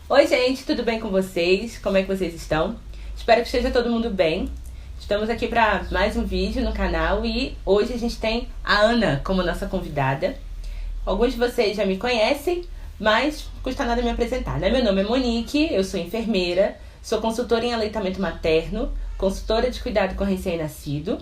Oi, gente, tudo bem com vocês? Como é que vocês estão? Espero que esteja todo mundo bem. Estamos aqui para mais um vídeo no canal e hoje a gente tem a Ana como nossa convidada. Alguns de vocês já me conhecem, mas não custa nada me apresentar, né? Meu nome é Monique, eu sou enfermeira, sou consultora em aleitamento materno, consultora de cuidado com recém-nascido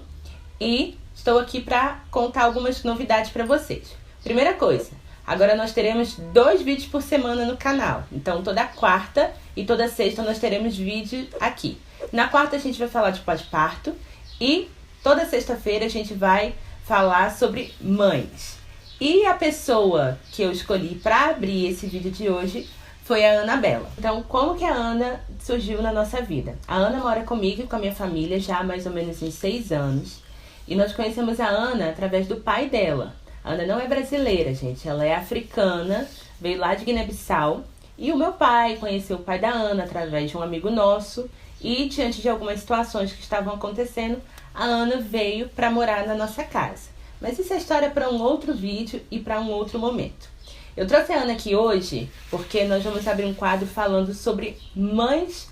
e estou aqui para contar algumas novidades para vocês. Primeira coisa, agora nós teremos 2 vídeos por semana no canal. Então toda quarta e toda sexta nós teremos vídeo aqui. Na quarta a gente vai falar de pós-parto e toda sexta-feira a gente vai falar sobre mães. E a pessoa que eu escolhi para abrir esse vídeo de hoje foi a Anabela. Então, como que a Ana surgiu na nossa vida? A Ana mora comigo e com a minha família já há mais ou menos uns 6 anos. E nós conhecemos a Ana através do pai dela. A Ana não é brasileira, gente. Ela é africana, veio lá de Guiné-Bissau. E o meu pai conheceu o pai da Ana através de um amigo nosso. E diante de algumas situações que estavam acontecendo, a Ana veio para morar na nossa casa. Mas isso é história para um outro vídeo e para um outro momento. Eu trouxe a Ana aqui hoje porque nós vamos abrir um quadro falando sobre mães,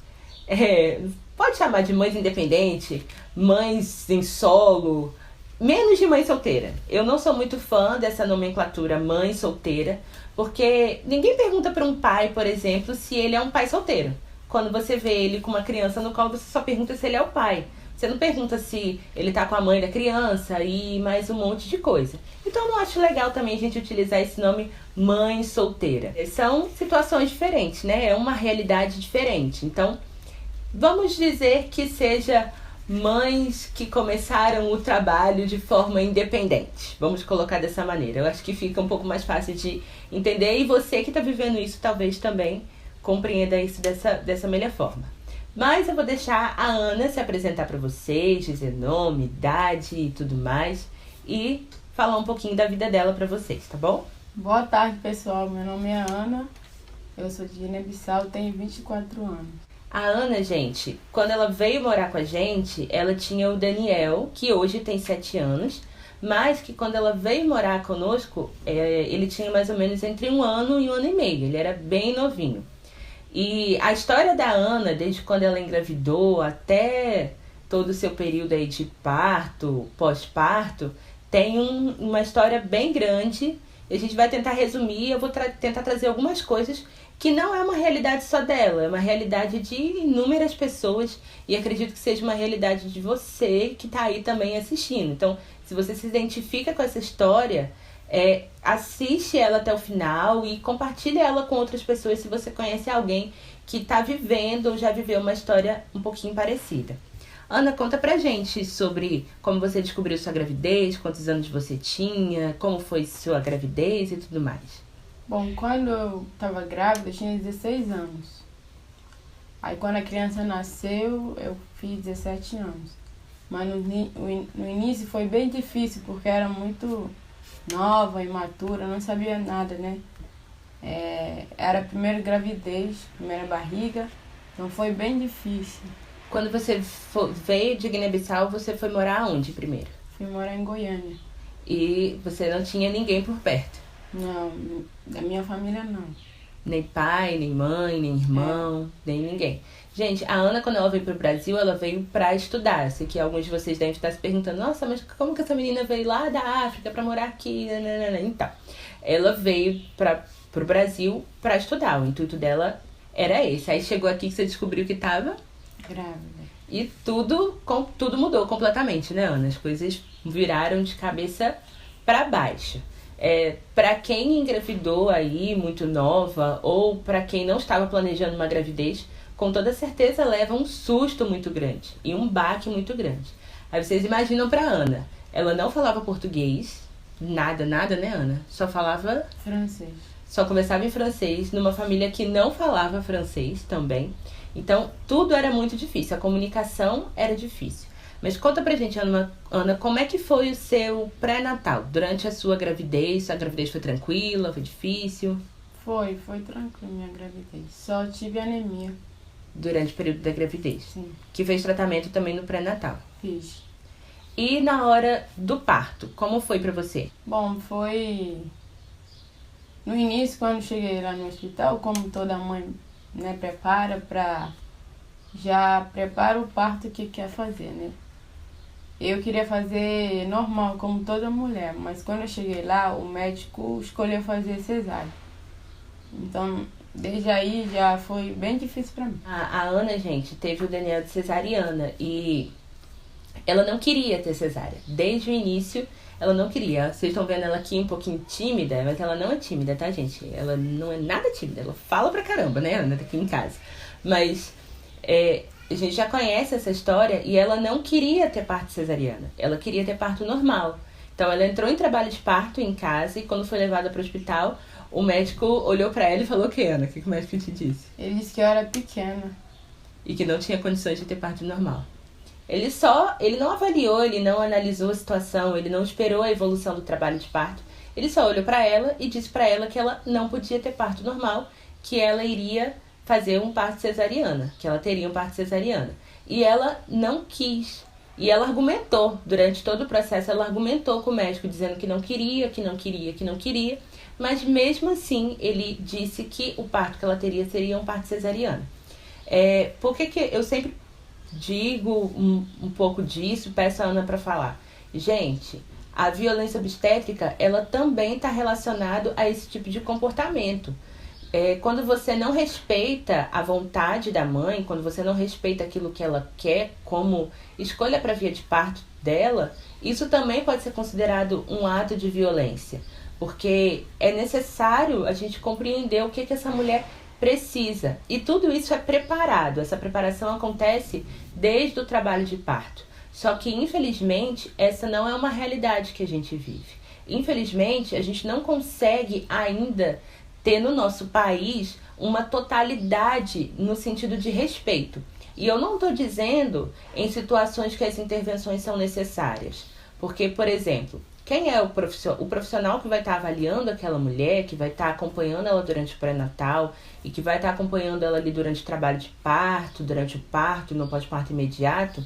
pode chamar de mães independentes, mães em solo, menos de mãe solteira. Eu não sou muito fã dessa nomenclatura mãe solteira, porque ninguém pergunta para um pai, por exemplo, se ele é um pai solteiro. Quando você vê ele com uma criança no colo, você só pergunta se ele é o pai. Você não pergunta se ele tá com a mãe da criança e mais um monte de coisa. Então eu não acho legal também a gente utilizar esse nome mãe solteira. São situações diferentes, né? É uma realidade diferente. Então, vamos dizer que seja mães que começaram o trabalho de forma independente. Vamos colocar dessa maneira. Eu acho que fica um pouco mais fácil de entender e você que está vivendo isso talvez também compreenda isso dessa melhor forma. Mas eu vou deixar a Ana se apresentar para vocês, dizer nome, idade e tudo mais e falar um pouquinho da vida dela para vocês, tá bom? Boa tarde, pessoal. Meu nome é Ana, eu sou de Guiné-Bissau, tenho 24 anos. A Ana, gente, quando ela veio morar com a gente, ela tinha o Daniel, que hoje tem 7 anos, mas que quando ela veio morar conosco, ele tinha mais ou menos entre 1 ano e 1 ano e meio, ele era bem novinho. E a história da Ana, desde quando ela engravidou até todo o seu período aí de parto, pós-parto, tem uma história bem grande. E a gente vai tentar resumir, eu vou tentar trazer algumas coisas que não é uma realidade só dela, é uma realidade de inúmeras pessoas e acredito que seja uma realidade de você que está aí também assistindo. Então, se você se identifica com essa história, assiste ela até o final e compartilha ela com outras pessoas se você conhece alguém que está vivendo ou já viveu uma história um pouquinho parecida. Ana, conta pra gente sobre como você descobriu sua gravidez, quantos anos você tinha, como foi sua gravidez e tudo mais. Bom, quando eu estava grávida, eu tinha 16 anos. Aí quando a criança nasceu, eu fiz 17 anos. Mas no início foi bem difícil, porque era muito nova, imatura, não sabia nada, né? Era a primeira gravidez, primeira barriga, então foi bem difícil. Quando você veio de Guiné-Bissau, você foi morar onde primeiro? Fui morar em Goiânia. E você não tinha ninguém por perto? Não, da minha família não. Nem pai, nem mãe, nem irmão, nem ninguém. Gente, a Ana, quando ela veio pro Brasil, ela veio pra estudar. Eu sei que alguns de vocês devem estar se perguntando, nossa, mas como que essa menina veio lá da África pra morar aqui? Então, ela veio pro Brasil pra estudar. O intuito dela era esse. Aí chegou aqui que você descobriu que tava grávida. E tudo mudou completamente, né, Ana? As coisas viraram de cabeça pra baixo. Para quem engravidou aí muito nova ou para quem não estava planejando uma gravidez, com toda certeza leva um susto muito grande e um baque muito grande. Aí vocês imaginam para Ana, ela não falava português, nada, né, Ana? Só falava francês. Só conversava em francês, numa família que não falava francês também. Então, tudo era muito difícil, a comunicação era difícil. Mas conta pra gente, Ana, como é que foi o seu pré-natal? Durante a sua gravidez foi tranquila, foi difícil? Foi tranquila minha gravidez. Só tive anemia. Durante o período da gravidez? Sim. Que fez tratamento também no pré-natal? Fiz. E na hora do parto, como foi pra você? Bom, foi... No início, quando cheguei lá no hospital, como toda mãe né, prepara o parto que quer fazer, né? Eu queria fazer normal, como toda mulher, mas quando eu cheguei lá, o médico escolheu fazer cesárea. Então, desde aí já foi bem difícil pra mim. A Ana, gente, teve o DNA de cesariana e ela não queria ter cesárea. Desde o início, ela não queria. Vocês estão vendo ela aqui um pouquinho tímida, mas ela não é tímida, tá, gente? Ela não é nada tímida. Ela fala pra caramba, né, Ana, tá aqui em casa. Mas a gente já conhece essa história e ela não queria ter parto cesariana. Ela queria ter parto normal. Então, ela entrou em trabalho de parto em casa e quando foi levada para o hospital, o médico olhou pra ela e falou o que, Ana? O que o médico te disse? Ele disse que eu era pequena. E que não tinha condições de ter parto normal. Ele não avaliou, ele não analisou a situação, ele não esperou a evolução do trabalho de parto. Ele só olhou pra ela e disse pra ela que ela não podia ter parto normal, que ela iria fazer um parto cesariana, que ela teria um parto cesariana. E ela não quis. E ela argumentou, durante todo o processo, ela argumentou com o médico, dizendo que não queria, que não queria, que não queria. Mas mesmo assim, ele disse que o parto que ela teria seria um parto cesariano. Por que eu sempre digo um pouco disso, peço a Ana para falar? Gente, a violência obstétrica, ela também está relacionada a esse tipo de comportamento. Quando você não respeita a vontade da mãe, quando você não respeita aquilo que ela quer como escolha para a via de parto dela, isso também pode ser considerado um ato de violência. Porque é necessário a gente compreender o que essa mulher precisa. E tudo isso é preparado. Essa preparação acontece desde o trabalho de parto. Só que, infelizmente, essa não é uma realidade que a gente vive. Infelizmente, a gente não consegue ainda ter no nosso país uma totalidade no sentido de respeito. E eu não estou dizendo em situações que as intervenções são necessárias. Porque, por exemplo, quem é o profissional que vai estar avaliando aquela mulher, que vai estar acompanhando ela durante o pré-natal e que vai estar acompanhando ela ali durante o trabalho de parto, durante o parto, no pós-parto imediato,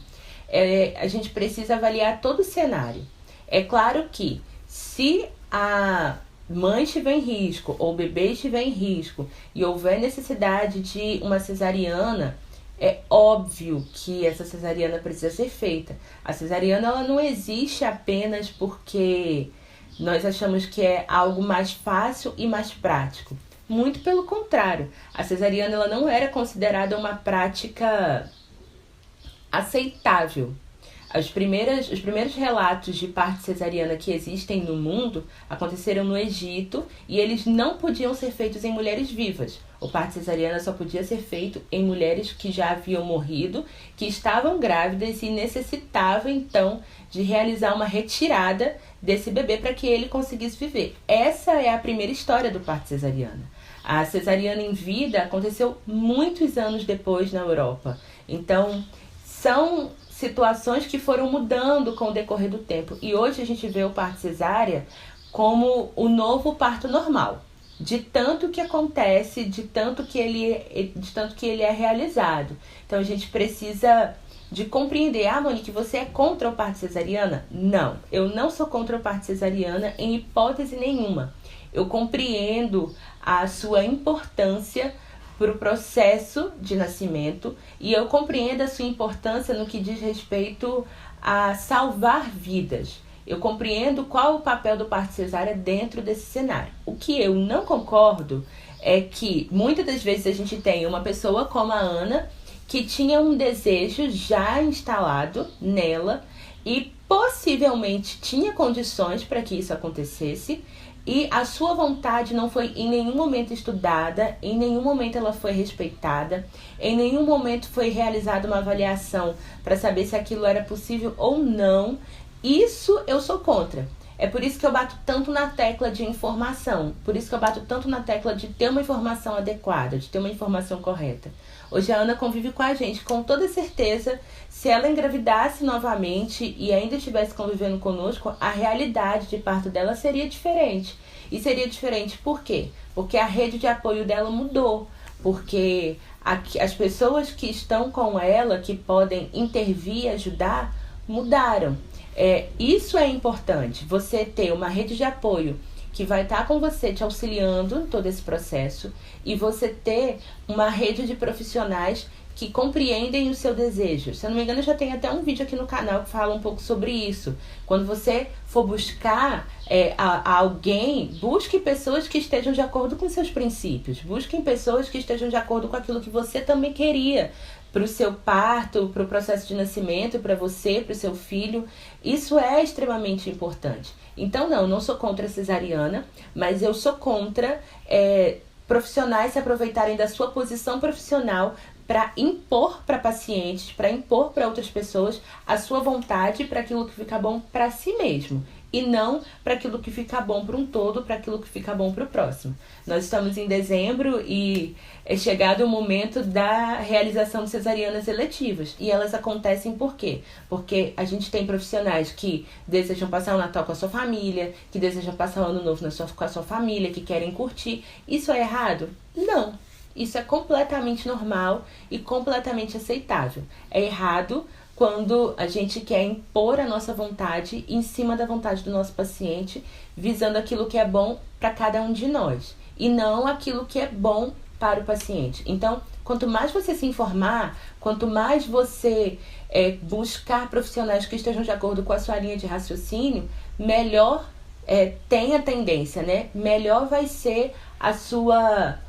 a gente precisa avaliar todo o cenário. É claro que se a mãe estiver em risco ou o bebê estiver em risco e houver necessidade de uma cesariana, é óbvio que essa cesariana precisa ser feita. A cesariana, ela não existe apenas porque nós achamos que é algo mais fácil e mais prático. Muito pelo contrário. A cesariana, ela não era considerada uma prática aceitável. Os primeiros relatos de parto cesariana que existem no mundo aconteceram no Egito e eles não podiam ser feitos em mulheres vivas. O parto cesariana só podia ser feito em mulheres que já haviam morrido, que estavam grávidas e necessitavam então de realizar uma retirada desse bebê para que ele conseguisse viver. Essa é a primeira história do parto cesariana. A cesariana em vida aconteceu muitos anos depois na Europa. Então, são situações que foram mudando com o decorrer do tempo. E hoje a gente vê o parto cesárea como o novo parto normal. De tanto que acontece, de tanto que ele é realizado. Então a gente precisa de compreender. Monique, você é contra o parto cesariana? Não, eu não sou contra o parto cesariana em hipótese nenhuma. Eu compreendo a sua importância para o processo de nascimento e eu compreendo a sua importância no que diz respeito a salvar vidas. Eu compreendo qual o papel do parto cesárea dentro desse cenário. O que eu não concordo é que muitas das vezes a gente tem uma pessoa como a Ana que tinha um desejo já instalado nela e possivelmente tinha condições para que isso acontecesse e a sua vontade não foi em nenhum momento estudada, em nenhum momento ela foi respeitada, em nenhum momento foi realizada uma avaliação para saber se aquilo era possível ou não. Isso eu sou contra. É por isso que eu bato tanto na tecla de informação, por isso que eu bato tanto na tecla de ter uma informação adequada, de ter uma informação correta. Hoje a Ana convive com a gente, com toda certeza, se ela engravidasse novamente e ainda estivesse convivendo conosco, a realidade de parto dela seria diferente. E seria diferente por quê? Porque a rede de apoio dela mudou, porque as pessoas que estão com ela, que podem intervir e ajudar, mudaram. Isso é importante, você ter uma rede de apoio que vai estar com você te auxiliando em todo esse processo e você ter uma rede de profissionais que compreendem o seu desejo. Se eu não me engano, já tem até um vídeo aqui no canal que fala um pouco sobre isso. Quando você for buscar a alguém, busque pessoas que estejam de acordo com seus princípios. Busquem pessoas que estejam de acordo com aquilo que você também queria para o seu parto, para o processo de nascimento, para você, para o seu filho. Isso é extremamente importante. Então, não sou contra a cesariana, mas eu sou contra profissionais se aproveitarem da sua posição profissional para impor para pacientes, para impor para outras pessoas a sua vontade para aquilo que fica bom para si mesmo. E não para aquilo que fica bom para um todo, para aquilo que fica bom para o próximo. Nós estamos em dezembro e é chegado o momento da realização de cesarianas eletivas. E elas acontecem por quê? Porque a gente tem profissionais que desejam passar o Natal com a sua família, que desejam passar o Ano Novo com a sua família, que querem curtir. Isso é errado? Não. Isso é completamente normal e completamente aceitável. É errado quando a gente quer impor a nossa vontade em cima da vontade do nosso paciente, visando aquilo que é bom para cada um de nós, e não aquilo que é bom para o paciente. Então, quanto mais você se informar, quanto mais você buscar profissionais que estejam de acordo com a sua linha de raciocínio, melhor tem a tendência, né? Melhor vai ser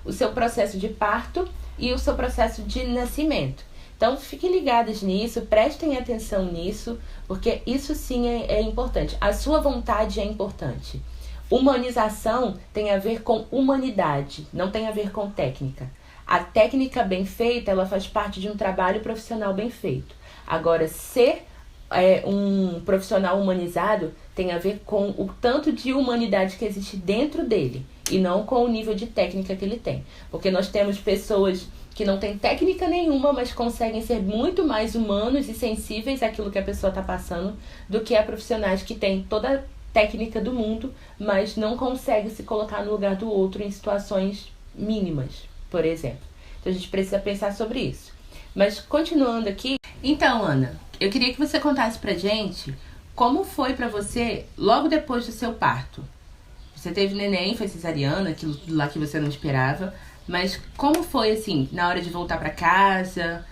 o seu processo de parto e o seu processo de nascimento. Então, fiquem ligadas nisso, prestem atenção nisso, porque isso sim é importante. A sua vontade é importante. Humanização tem a ver com humanidade, não tem a ver com técnica. A técnica bem feita, ela faz parte de um trabalho profissional bem feito. Agora, ser um profissional humanizado tem a ver com o tanto de humanidade que existe dentro dele e não com o nível de técnica que ele tem. Porque nós temos pessoas que não têm técnica nenhuma, mas conseguem ser muito mais humanos e sensíveis àquilo que a pessoa está passando do que a profissionais que têm toda a técnica do mundo, mas não conseguem se colocar no lugar do outro em situações mínimas, por exemplo. Então a gente precisa pensar sobre isso. Mas continuando aqui, então, Ana, eu queria que você contasse pra gente como foi pra você logo depois do seu parto. Você teve neném, foi cesariana, aquilo lá que você não esperava, mas como foi, assim, na hora de voltar pra casa,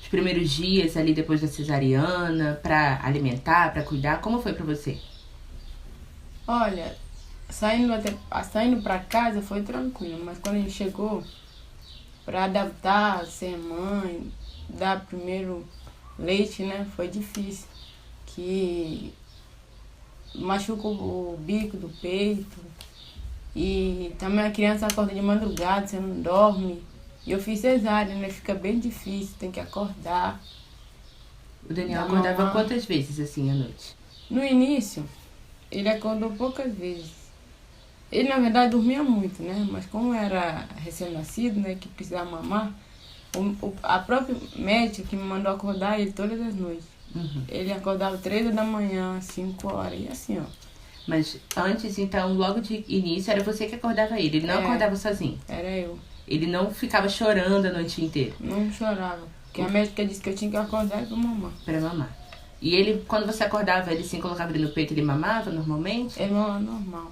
os primeiros dias ali depois da cesariana, pra alimentar, pra cuidar, como foi pra você? Olha, saindo pra casa foi tranquilo, mas quando a gente chegou, pra adaptar, ser mãe, dar primeiro leite, né, foi difícil, que machuca o bico do peito e também a criança acorda de madrugada, você não dorme. E eu fiz cesárea, né, fica bem difícil, tem que acordar. O Daniel acordava quantas vezes assim à noite? No início, ele acordou poucas vezes. Ele, na verdade, dormia muito, né, mas como era recém-nascido, né, que precisava mamar, a própria médica que me mandou acordar ele todas as noites. Uhum. Ele acordava 3 da manhã, 5 horas, e assim, ó. Mas antes, então, logo de início, era você que acordava ele não acordava sozinho? Era eu. Ele não ficava chorando a noite inteira? Não chorava, porque a médica disse que eu tinha que acordar pra mamar. Pra mamar. E ele, quando você acordava, ele se colocava ele no peito, ele mamava normalmente? Ele mamava normal.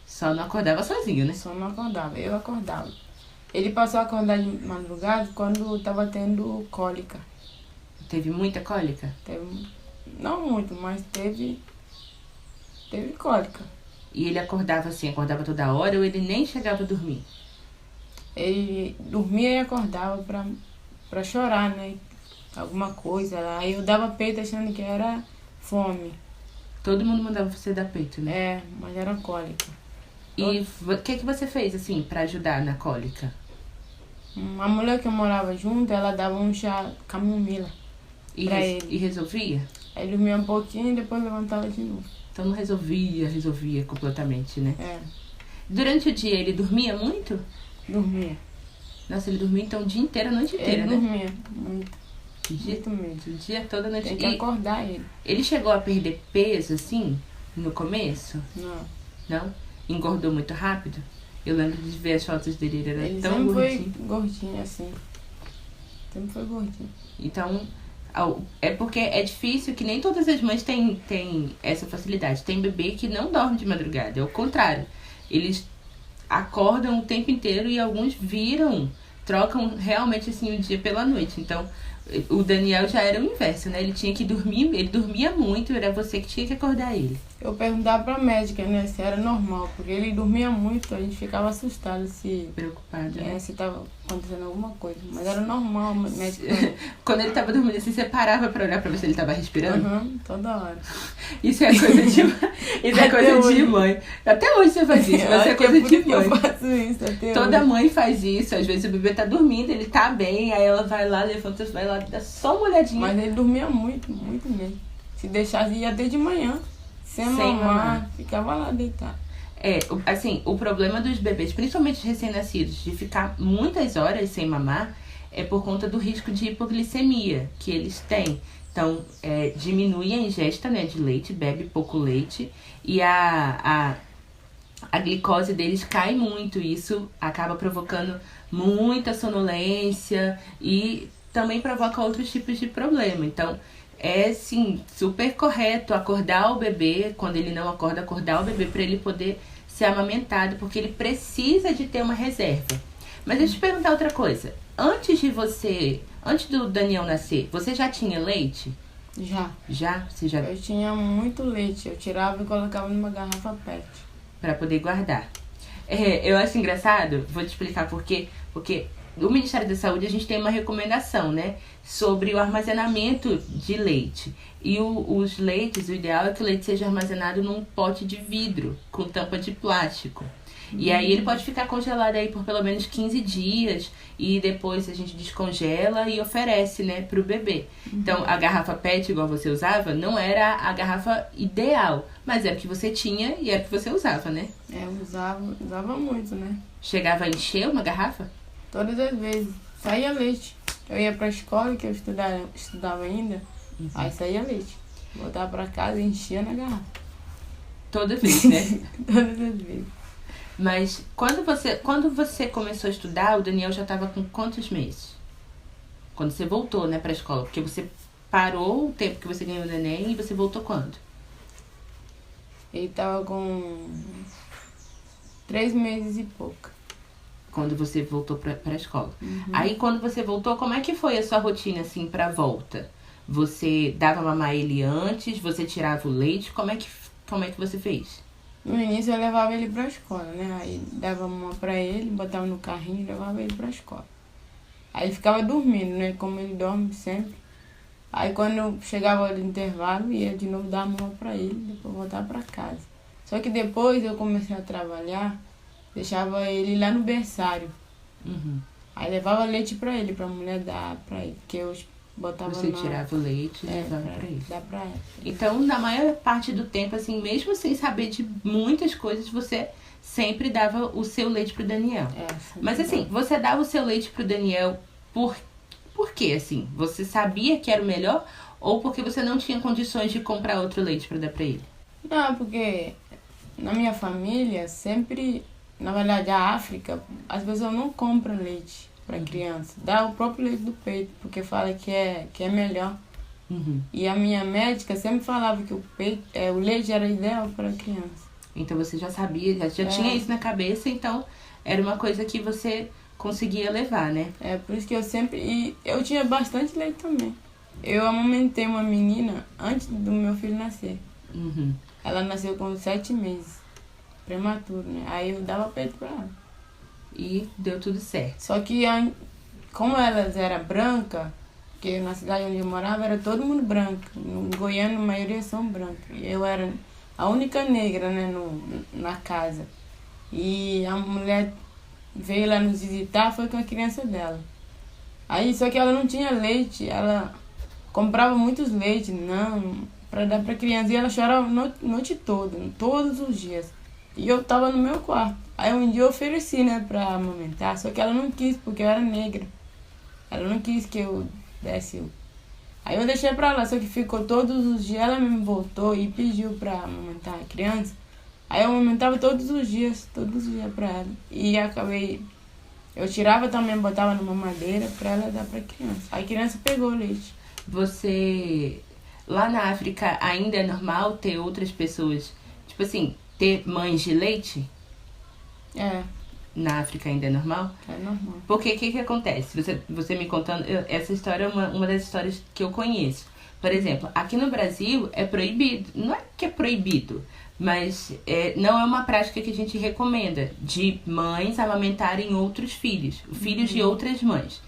Só não acordava sozinho, né? Só não acordava, eu acordava. Ele passou a acordar de madrugada quando estava tendo cólica. Teve muita cólica? Não muito, mas teve cólica. E ele acordava assim, acordava toda hora ou ele nem chegava a dormir? Ele dormia e acordava pra chorar, né? Alguma coisa lá. Aí eu dava peito achando que era fome. Todo mundo mandava você dar peito, né? Mas era cólica. E o que você fez, assim, pra ajudar na cólica? A mulher que eu morava junto, ela dava um chá camomila pra ele. E resolvia? Aí ele dormia um pouquinho e depois levantava de novo. Então não resolvia completamente, né? Durante o dia ele dormia muito? Dormia. Nossa, ele dormia então o dia inteiro, a noite inteira, ele né? Dormia muito. Muito mesmo. O dia todo, a noite inteira. Tem que acordar ele. Ele chegou a perder peso, assim, no começo? Não. Não? Engordou muito rápido? Eu lembro de ver as fotos dele, ele era tão gordinho. Ele sempre foi gordinho, assim. Sempre foi gordinho. Então, É porque é difícil, que nem todas as mães têm essa facilidade. Tem bebê que não dorme de madrugada, é o contrário. Eles acordam o tempo inteiro e alguns trocam realmente assim o dia pela noite. Então, o Daniel já era o inverso, né? Ele tinha que dormir, ele dormia muito, era você que tinha que acordar ele. Eu perguntava pra médica, né, se era normal, porque ele dormia muito, a gente ficava assustado Preocupado, né? se tava acontecendo alguma coisa. Mas era normal, a médica. Quando ele tava dormindo assim, você parava pra olhar pra ver se ele tava respirando? Toda hora. Isso é coisa de mãe. Até hoje você faz isso, mas é coisa de mãe. Eu faço isso até Toda hoje. mãe faz isso. Às vezes o bebê tá dormindo, ele tá bem, aí ela vai lá, levanta, vai lá, dá só uma olhadinha. Mas ele dormia muito, muito mesmo. Se deixasse, ia até de manhã. Sem mamar, ficava lá deitado. Assim, o problema dos bebês, principalmente os recém-nascidos, de ficar muitas horas sem mamar, é por conta do risco de hipoglicemia que eles têm. Então, diminui a ingesta, né, de leite, bebe pouco leite, e a glicose deles cai muito. Isso acaba provocando muita sonolência e também provoca outros tipos de problema. Então, é sim, super correto acordar o bebê, quando ele não acorda, acordar o bebê para ele poder ser amamentado, porque ele precisa de ter uma reserva. Mas deixa eu te perguntar outra coisa. Antes do Daniel nascer, você já tinha leite? Já. Já? Eu tinha muito leite, eu tirava e colocava numa garrafa PET. Para poder guardar. Eu acho engraçado, vou te explicar por quê. Porque no Ministério da Saúde a gente tem uma recomendação, né, sobre o armazenamento de leite. E os leites, o ideal é que o leite seja armazenado num pote de vidro com tampa de plástico. E aí ele pode ficar congelado aí por pelo menos 15 dias e depois a gente descongela e oferece, né, pro bebê. Então, a garrafa PET, igual você usava, não era a garrafa ideal, mas era o que você tinha e era o que você usava, né? Eu usava muito, né? Chegava a encher uma garrafa? Todas as vezes. Saía leite. Eu ia pra escola, que eu estudava ainda, aí saía leite. Voltava pra casa e enchia na garrafa. Toda vez, né? Todas as vezes. Mas quando você começou a estudar, o Daniel já estava com quantos meses? Quando você voltou, né, pra escola? Porque você parou o tempo que você ganhou o neném e você voltou quando? Ele tava com 3 meses e pouco. Quando você voltou pra escola. Aí, quando você voltou, como é que foi a sua rotina, assim, pra volta? Você dava mamar ele antes? Você tirava o leite? Como é que você fez? No início eu levava ele pra escola, né? Aí dava uma pra ele, botava no carrinho e levava ele pra escola. Aí ele ficava dormindo, né? Como ele dorme sempre. Aí quando eu chegava no intervalo, ia de novo dar a mão pra ele, depois voltar pra casa. Só que depois eu comecei a trabalhar, deixava ele lá no berçário. Aí levava leite pra ele, pra mulher dar pra ele, porque eu botava Você tirava o leite e levava pra ele. Dá pra ela. Então, na maior parte do tempo, assim, mesmo sem saber de muitas coisas, você sempre dava o seu leite pro Daniel. Mas assim, você dava o seu leite pro Daniel por quê, assim? Você sabia que era o melhor ou porque você não tinha condições de comprar outro leite pra dar pra ele? Não, porque na minha família sempre, na verdade, a África, as pessoas não compram leite para criança. Dá o próprio leite do peito, porque fala que é melhor. E a minha médica sempre falava que o leite era ideal para criança. Então você já sabia, já tinha isso na cabeça, então era uma coisa que você conseguia levar, né? Por isso que eu sempre... E eu tinha bastante leite também. Eu amamentei uma menina antes do meu filho nascer. Ela nasceu com 7 meses. Prematuro, né? Aí eu dava peito pra ela. E deu tudo certo. Só que como elas eram brancas, porque na cidade onde eu morava era todo mundo branco. No Goiânia a maioria são brancos. E eu era a única negra, né, na casa. E a mulher veio lá nos visitar, foi com a criança dela. Aí, só que ela não tinha leite, ela comprava muitos leites, para dar pra criança. E ela chorava a noite toda, todos os dias. E eu tava no meu quarto. Aí um dia eu ofereci, né, pra amamentar, só que ela não quis, porque eu era negra. Ela não quis que eu desse. Aí eu deixei pra lá, só que ficou todos os dias, ela me voltou e pediu pra amamentar a criança. Aí eu amamentava todos os dias pra ela. E eu tirava também, botava numa madeira pra ela dar pra criança. Aí a criança pegou o leite. você... Lá na África ainda é normal ter outras pessoas... Tipo assim, ter mães de leite? É, Na África ainda é normal? é normal. Porque o que acontece? Você me contando... essa história é uma das histórias que eu conheço. Por exemplo, aqui no Brasil é proibido. Não é que é proibido, mas não é uma prática que a gente recomenda. De mães amamentarem outros filhos. Filhos de outras mães.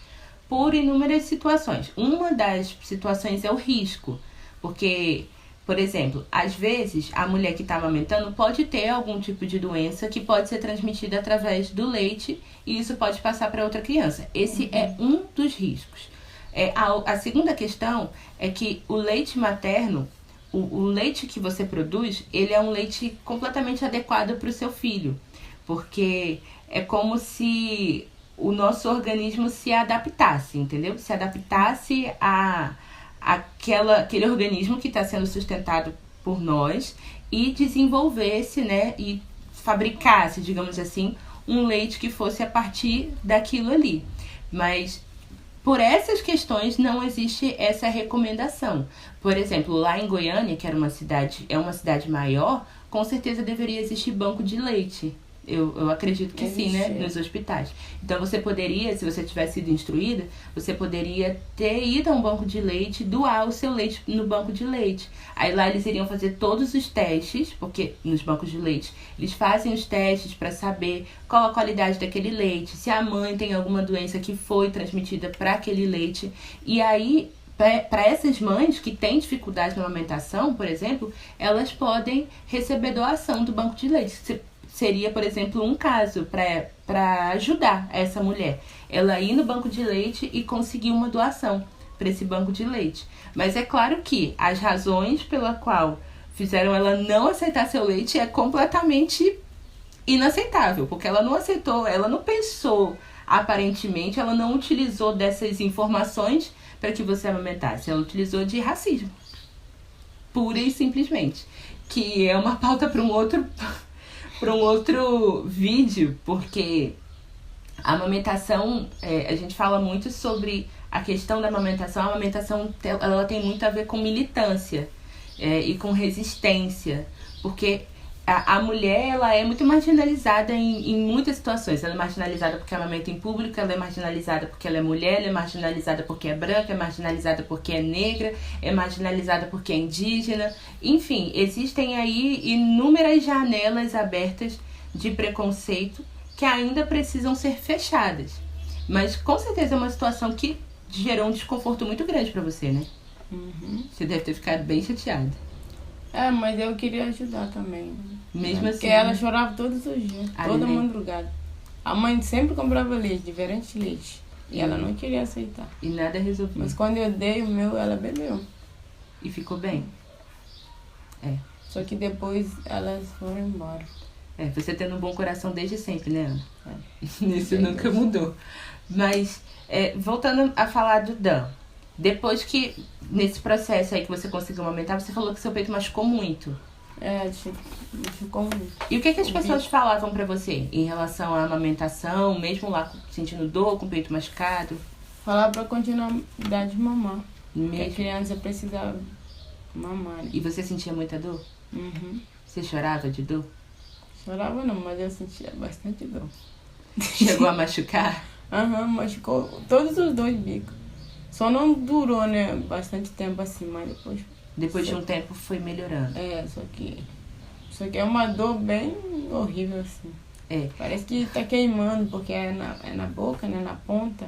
Por inúmeras situações. Uma das situações é o risco. Porque, por exemplo, às vezes a mulher que está amamentando pode ter algum tipo de doença que pode ser transmitida através do leite e isso pode passar para outra criança. Esse é um dos riscos. A segunda questão é que o leite materno, o leite que você produz, ele é um leite completamente adequado para o seu filho. Porque é como se o nosso organismo se adaptasse, entendeu? Se adaptasse aquele organismo que está sendo sustentado por nós e desenvolvesse, né, e fabricasse, digamos assim, um leite que fosse a partir daquilo ali. Mas por essas questões não existe essa recomendação. Por exemplo, lá em Goiânia, que era uma cidade maior, com certeza deveria existir banco de leite. Eu acredito que sim, né? Nos hospitais. Então você poderia, se você tivesse sido instruída, você poderia ter ido a um banco de leite, doar o seu leite no banco de leite. Aí lá eles iriam fazer todos os testes, porque nos bancos de leite eles fazem os testes para saber qual a qualidade daquele leite, se a mãe tem alguma doença que foi transmitida para aquele leite. E aí, para essas mães que têm dificuldade na amamentação, por exemplo, elas podem receber doação do banco de leite. Seria, por exemplo, um caso para ajudar essa mulher. Ela ir no banco de leite e conseguir uma doação para esse banco de leite. Mas é claro que as razões pela qual fizeram ela não aceitar seu leite é completamente inaceitável. Porque ela não aceitou, ela não pensou, aparentemente, ela não utilizou dessas informações para que você amamentasse. Ela utilizou de racismo. Pura e simplesmente. Que é uma pauta para um outro vídeo, porque a amamentação, a gente fala muito sobre a questão da amamentação. A amamentação ela tem muito a ver com militância e com resistência, porque a mulher ela é muito marginalizada em muitas situações. Ela é marginalizada porque amamenta em público, ela é marginalizada porque ela é mulher, ela é marginalizada porque é branca, é marginalizada porque é negra, é marginalizada porque é indígena. Enfim, existem aí inúmeras janelas abertas de preconceito que ainda precisam ser fechadas. Mas com certeza é uma situação que gerou um desconforto muito grande pra você, né? Você deve ter ficado bem chateada. Mas eu queria ajudar também. Mesmo assim. Porque ela chorava todos os dias, toda né? madrugada. A mãe sempre comprava leite, diferente leite. E ela não queria aceitar. E nada resolveu. Mas quando eu dei o meu, ela bebeu. E ficou bem? Só que depois elas foram embora. Você tendo um bom coração desde sempre, né, Ana? Isso Desde nunca mudou. Mas, voltando a falar do Dan. Depois que, nesse processo aí que você conseguiu amamentar, você falou que seu peito machucou muito. Ficou muito. E o que as pessoas falavam pra você em relação à amamentação, mesmo lá sentindo dor, com o peito machucado? Falava pra continuar a dar de mamar. Porque a Mesmo? criança precisava mamar. Né? E você sentia muita dor? Você chorava de dor? Chorava não, mas eu sentia bastante dor. Chegou a machucar? Machucou todos os dois bicos. Só não durou, né, bastante tempo assim, mas depois... Depois de um tempo foi melhorando. Só que é uma dor bem horrível, assim. Parece que tá queimando, porque é na boca, né, na ponta.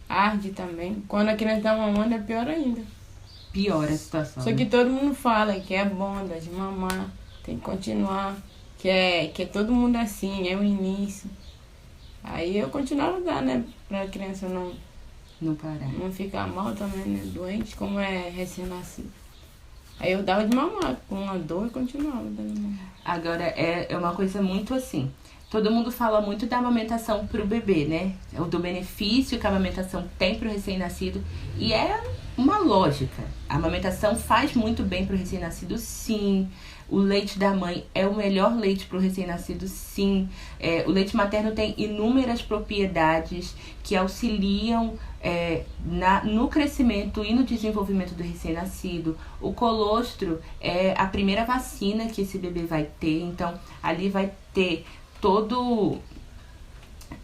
Arde também. Quando a criança tá mamando é pior ainda. Piora a situação. Só que todo mundo fala que é bom, dá de mamar, tem que continuar. Que é todo mundo assim, é o início. Aí eu continuava a dar, né, pra criança não parar. Não ficar mal também, né, doente, como é recém-nascido. Aí eu dava de mamar, com uma dor e continuava dando de mamar. Agora, é uma coisa muito assim. Todo mundo fala muito da amamentação pro bebê, né? Do benefício que a amamentação tem pro recém-nascido. E é uma lógica. A amamentação faz muito bem pro recém-nascido, sim. O leite da mãe é o melhor leite para o recém-nascido, sim. O leite materno tem inúmeras propriedades que auxiliam no crescimento e no desenvolvimento do recém-nascido. O colostro é a primeira vacina que esse bebê vai ter, então ali vai ter todo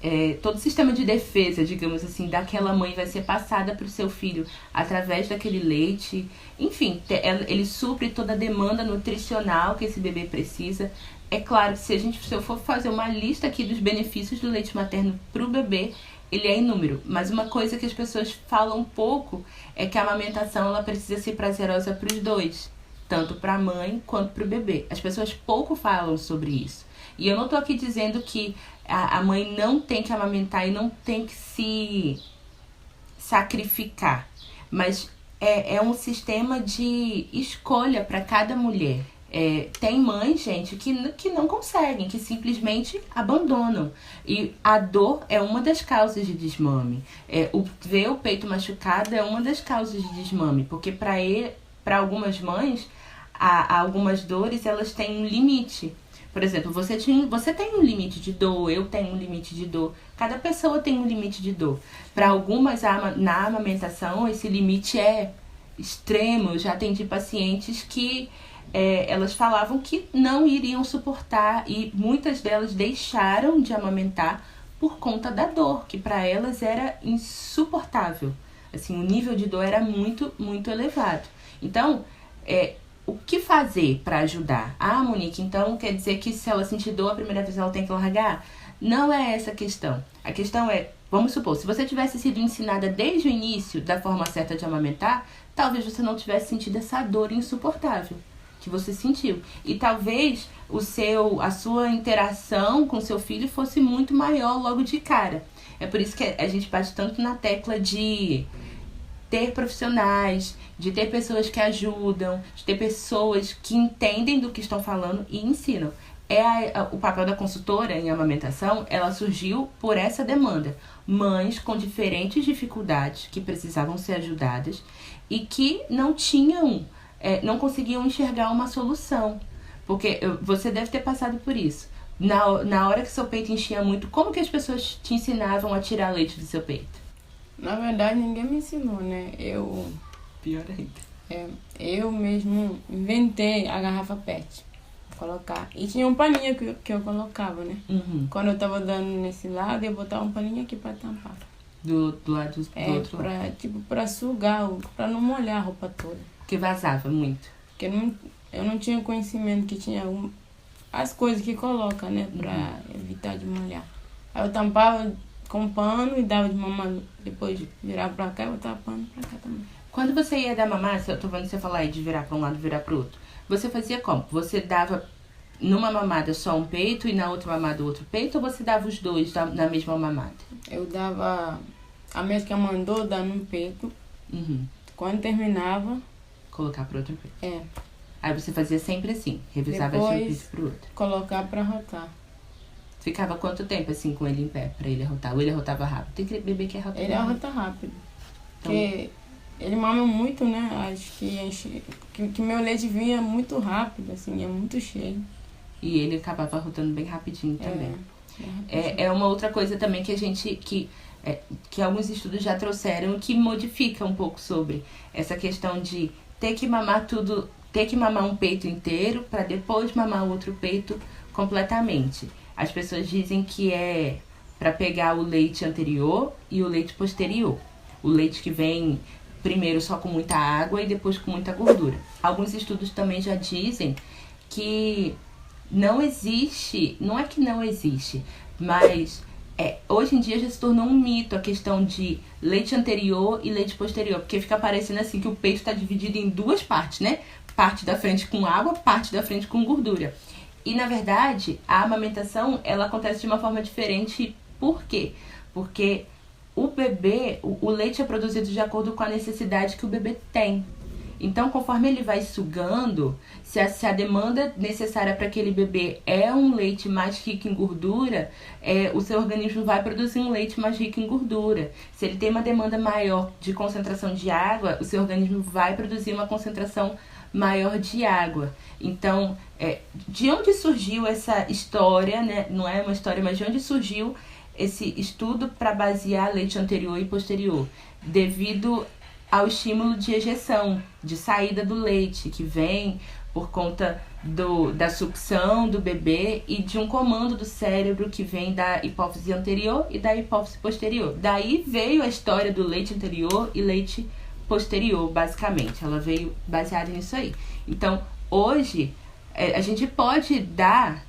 o sistema de defesa, digamos assim, daquela mãe vai ser passada para o seu filho através daquele leite. Enfim, ele supre toda a demanda nutricional que esse bebê precisa. É claro que se eu for fazer uma lista aqui dos benefícios do leite materno para o bebê, ele é inúmero. Mas uma coisa que as pessoas falam pouco é que a amamentação ela precisa ser prazerosa para os dois, tanto para a mãe quanto para o bebê. As pessoas pouco falam sobre isso. E eu não estou aqui dizendo que a mãe não tem que amamentar e não tem que se sacrificar. Mas é um sistema de escolha para cada mulher. Tem mães, gente, que não conseguem, que simplesmente abandonam. E a dor é uma das causas de desmame. Ver o peito machucado é uma das causas de desmame. Porque para algumas mães, algumas dores elas têm um limite. Por exemplo, você tem um limite de dor, eu tenho um limite de dor. Cada pessoa tem um limite de dor. Para algumas, na amamentação, esse limite é extremo. Eu já atendi pacientes que elas falavam que não iriam suportar e muitas delas deixaram de amamentar por conta da dor, que para elas era insuportável. Assim, o nível de dor era muito, muito elevado. Então, o que fazer para ajudar? Monique, então quer dizer que se ela sentir dor a primeira vez ela tem que largar? Não é essa a questão. A questão é, vamos supor, se você tivesse sido ensinada desde o início da forma certa de amamentar, talvez você não tivesse sentido essa dor insuportável que você sentiu. E talvez a sua interação com seu filho fosse muito maior logo de cara. É por isso que a gente bate tanto na tecla de ter profissionais, de ter pessoas que ajudam, de ter pessoas que entendem do que estão falando e ensinam. O papel da consultora em amamentação, ela surgiu por essa demanda. Mães com diferentes dificuldades que precisavam ser ajudadas e que não conseguiam enxergar uma solução. Porque você deve ter passado por isso. Na hora que seu peito enchia muito, como que as pessoas te ensinavam a tirar leite do seu peito? Na verdade, ninguém me ensinou, né? Pior ainda. Eu mesmo inventei a garrafa PET. Colocar. E tinha um paninho que eu colocava, né? Uhum. Quando eu tava dando nesse lado, eu botava um paninho aqui pra tampar. Do lado do outro lado? Pra sugar, pra não molhar a roupa toda. Porque vazava muito. Porque eu não tinha conhecimento que tinha as coisas que coloca, né? Pra evitar de molhar. Aí eu tampava com pano e dava de mamar. Depois de virar pra cá, eu botava pano pra cá também. Quando você ia dar mamar, eu tô vendo você falar aí de virar pra um lado e virar pro outro. Você fazia como? Você dava numa mamada só um peito e na outra mamada outro peito? Ou você dava os dois na mesma mamada? Eu dava a médica mandou dar num peito. Uhum. Quando terminava, colocar pro outro peito. Aí você fazia sempre assim, revisava de um peito pro outro. Colocar pra arrotar. Ficava quanto tempo assim com ele em pé pra ele arrotar? Ou ele arrotava rápido? Tem que bebê que arrota rápido. Ele arrota rápido. Então, porque ele mama muito, né? Acho que meu leite vinha muito rápido, assim, é muito cheio. E ele acabava arrotando bem rapidinho também. É uma outra coisa também que a gente... que alguns estudos já trouxeram que modifica um pouco sobre essa questão de ter que mamar tudo, ter que mamar um peito inteiro para depois mamar o outro peito completamente. As pessoas dizem que é para pegar o leite anterior e o leite posterior. O leite que vem primeiro só com muita água e depois com muita gordura. Alguns estudos também já dizem que não existe, não é que não existe, mas hoje em dia já se tornou um mito a questão de leite anterior e leite posterior, porque fica parecendo assim que o peito está dividido em duas partes, né? Parte da frente com água, parte da frente com gordura. E na verdade, a amamentação, ela acontece de uma forma diferente. Por quê? Porque o bebê, o leite é produzido de acordo com a necessidade que o bebê tem. Então, conforme ele vai sugando, se a demanda necessária para aquele bebê é um leite mais rico em gordura, o seu organismo vai produzir um leite mais rico em gordura. Se ele tem uma demanda maior de concentração de água, o seu organismo vai produzir uma concentração maior de água. Então, de onde surgiu essa história, né? Não é uma história, mas de onde surgiu esse estudo para basear leite anterior e posterior, devido ao estímulo de ejeção, de saída do leite, que vem por conta da sucção do bebê e de um comando do cérebro que vem da hipófise anterior e da hipófise posterior. Daí veio a história do leite anterior e leite posterior, basicamente. Ela veio baseada nisso aí. Então, hoje, a gente pode dar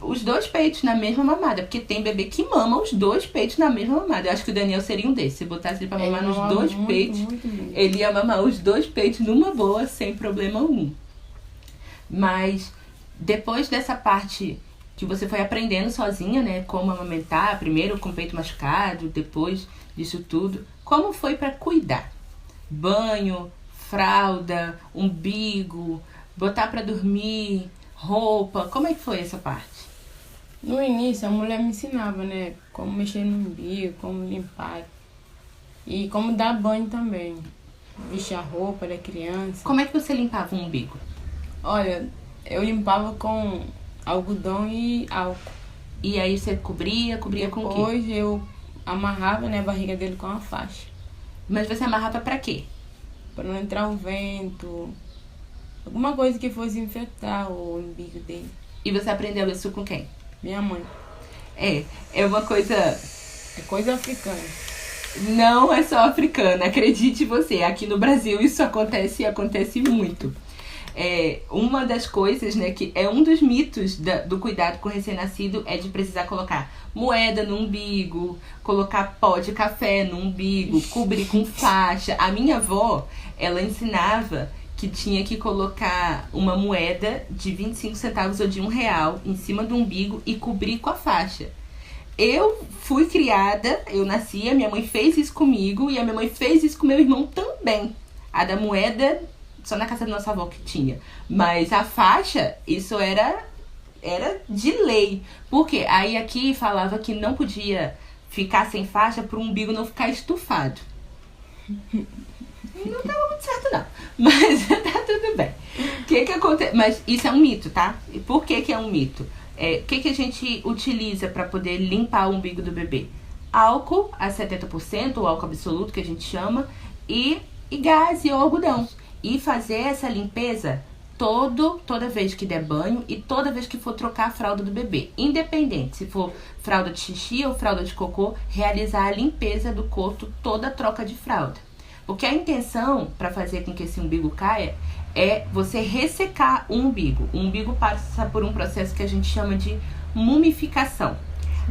os 2 peitos na mesma mamada, porque tem bebê que mama os 2 peitos na mesma mamada. Eu acho que o Daniel seria um desses. Se botasse ele pra mamar nos 2 peitos, ele ia mamar os 2 peitos numa boa, sem problema algum. Mas depois dessa parte que você foi aprendendo sozinha, né, como amamentar, primeiro com o peito machucado, depois disso tudo, como foi pra cuidar? Banho, fralda, umbigo, botar pra dormir, roupa, como é que foi essa parte? No início, a mulher me ensinava, né? Como mexer no umbigo, como limpar. E como dar banho também. Vestir a roupa da criança. Como é que você limpava o umbigo? Olha, eu limpava com algodão e álcool. E aí você cobria com o quê? Depois eu amarrava, né, a barriga dele com uma faixa. Mas você amarrava pra quê? Pra não entrar um vento, alguma coisa que fosse infectar o umbigo dele. E você aprendeu isso com quem? Minha mãe. É uma coisa... É coisa africana. Não é só africana, acredite você. Aqui no Brasil isso acontece e acontece muito. Uma das coisas, né, que é um dos mitos do cuidado com o recém-nascido é de precisar colocar moeda no umbigo, colocar pó de café no umbigo, cobrir com faixa. A minha avó, ela ensinava que tinha que colocar uma moeda de 25 centavos ou de R$1 em cima do umbigo e cobrir com a faixa. Eu fui criada, eu nasci, a minha mãe fez isso comigo e a minha mãe fez isso com meu irmão também. A da moeda, só na casa da nossa avó que tinha. Mas a faixa, isso era de lei. Por quê? Aí aqui falava que não podia ficar sem faixa para o umbigo não ficar estufado. Não tava muito certo, não. Mas tá tudo bem. O que acontece? Mas isso é um mito, tá? E por que é um mito? O que a gente utiliza para poder limpar o umbigo do bebê? Álcool a 70%, o álcool absoluto que a gente chama, e gás ou algodão. E fazer essa limpeza toda vez que der banho e toda vez que for trocar a fralda do bebê. Independente se for fralda de xixi ou fralda de cocô, realizar a limpeza do corpo, toda a troca de fralda. Porque a intenção para fazer com que esse umbigo caia é você ressecar o umbigo. O umbigo passa por um processo que a gente chama de mumificação.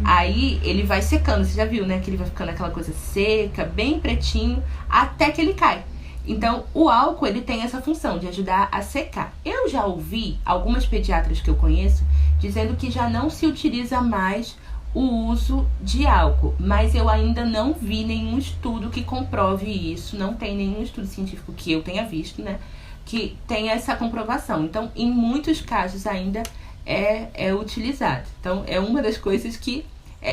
Aí ele vai secando, você já viu, né? Que ele vai ficando aquela coisa seca, bem pretinho, até que ele cai. Então, o álcool, ele tem essa função de ajudar a secar. Eu já ouvi algumas pediatras que eu conheço dizendo que já não se utiliza mais o uso de álcool, mas eu ainda não vi nenhum estudo que comprove isso, não tem nenhum estudo científico que eu tenha visto, né, que tenha essa comprovação. Então, em muitos casos ainda é utilizado. Então, é uma das coisas que,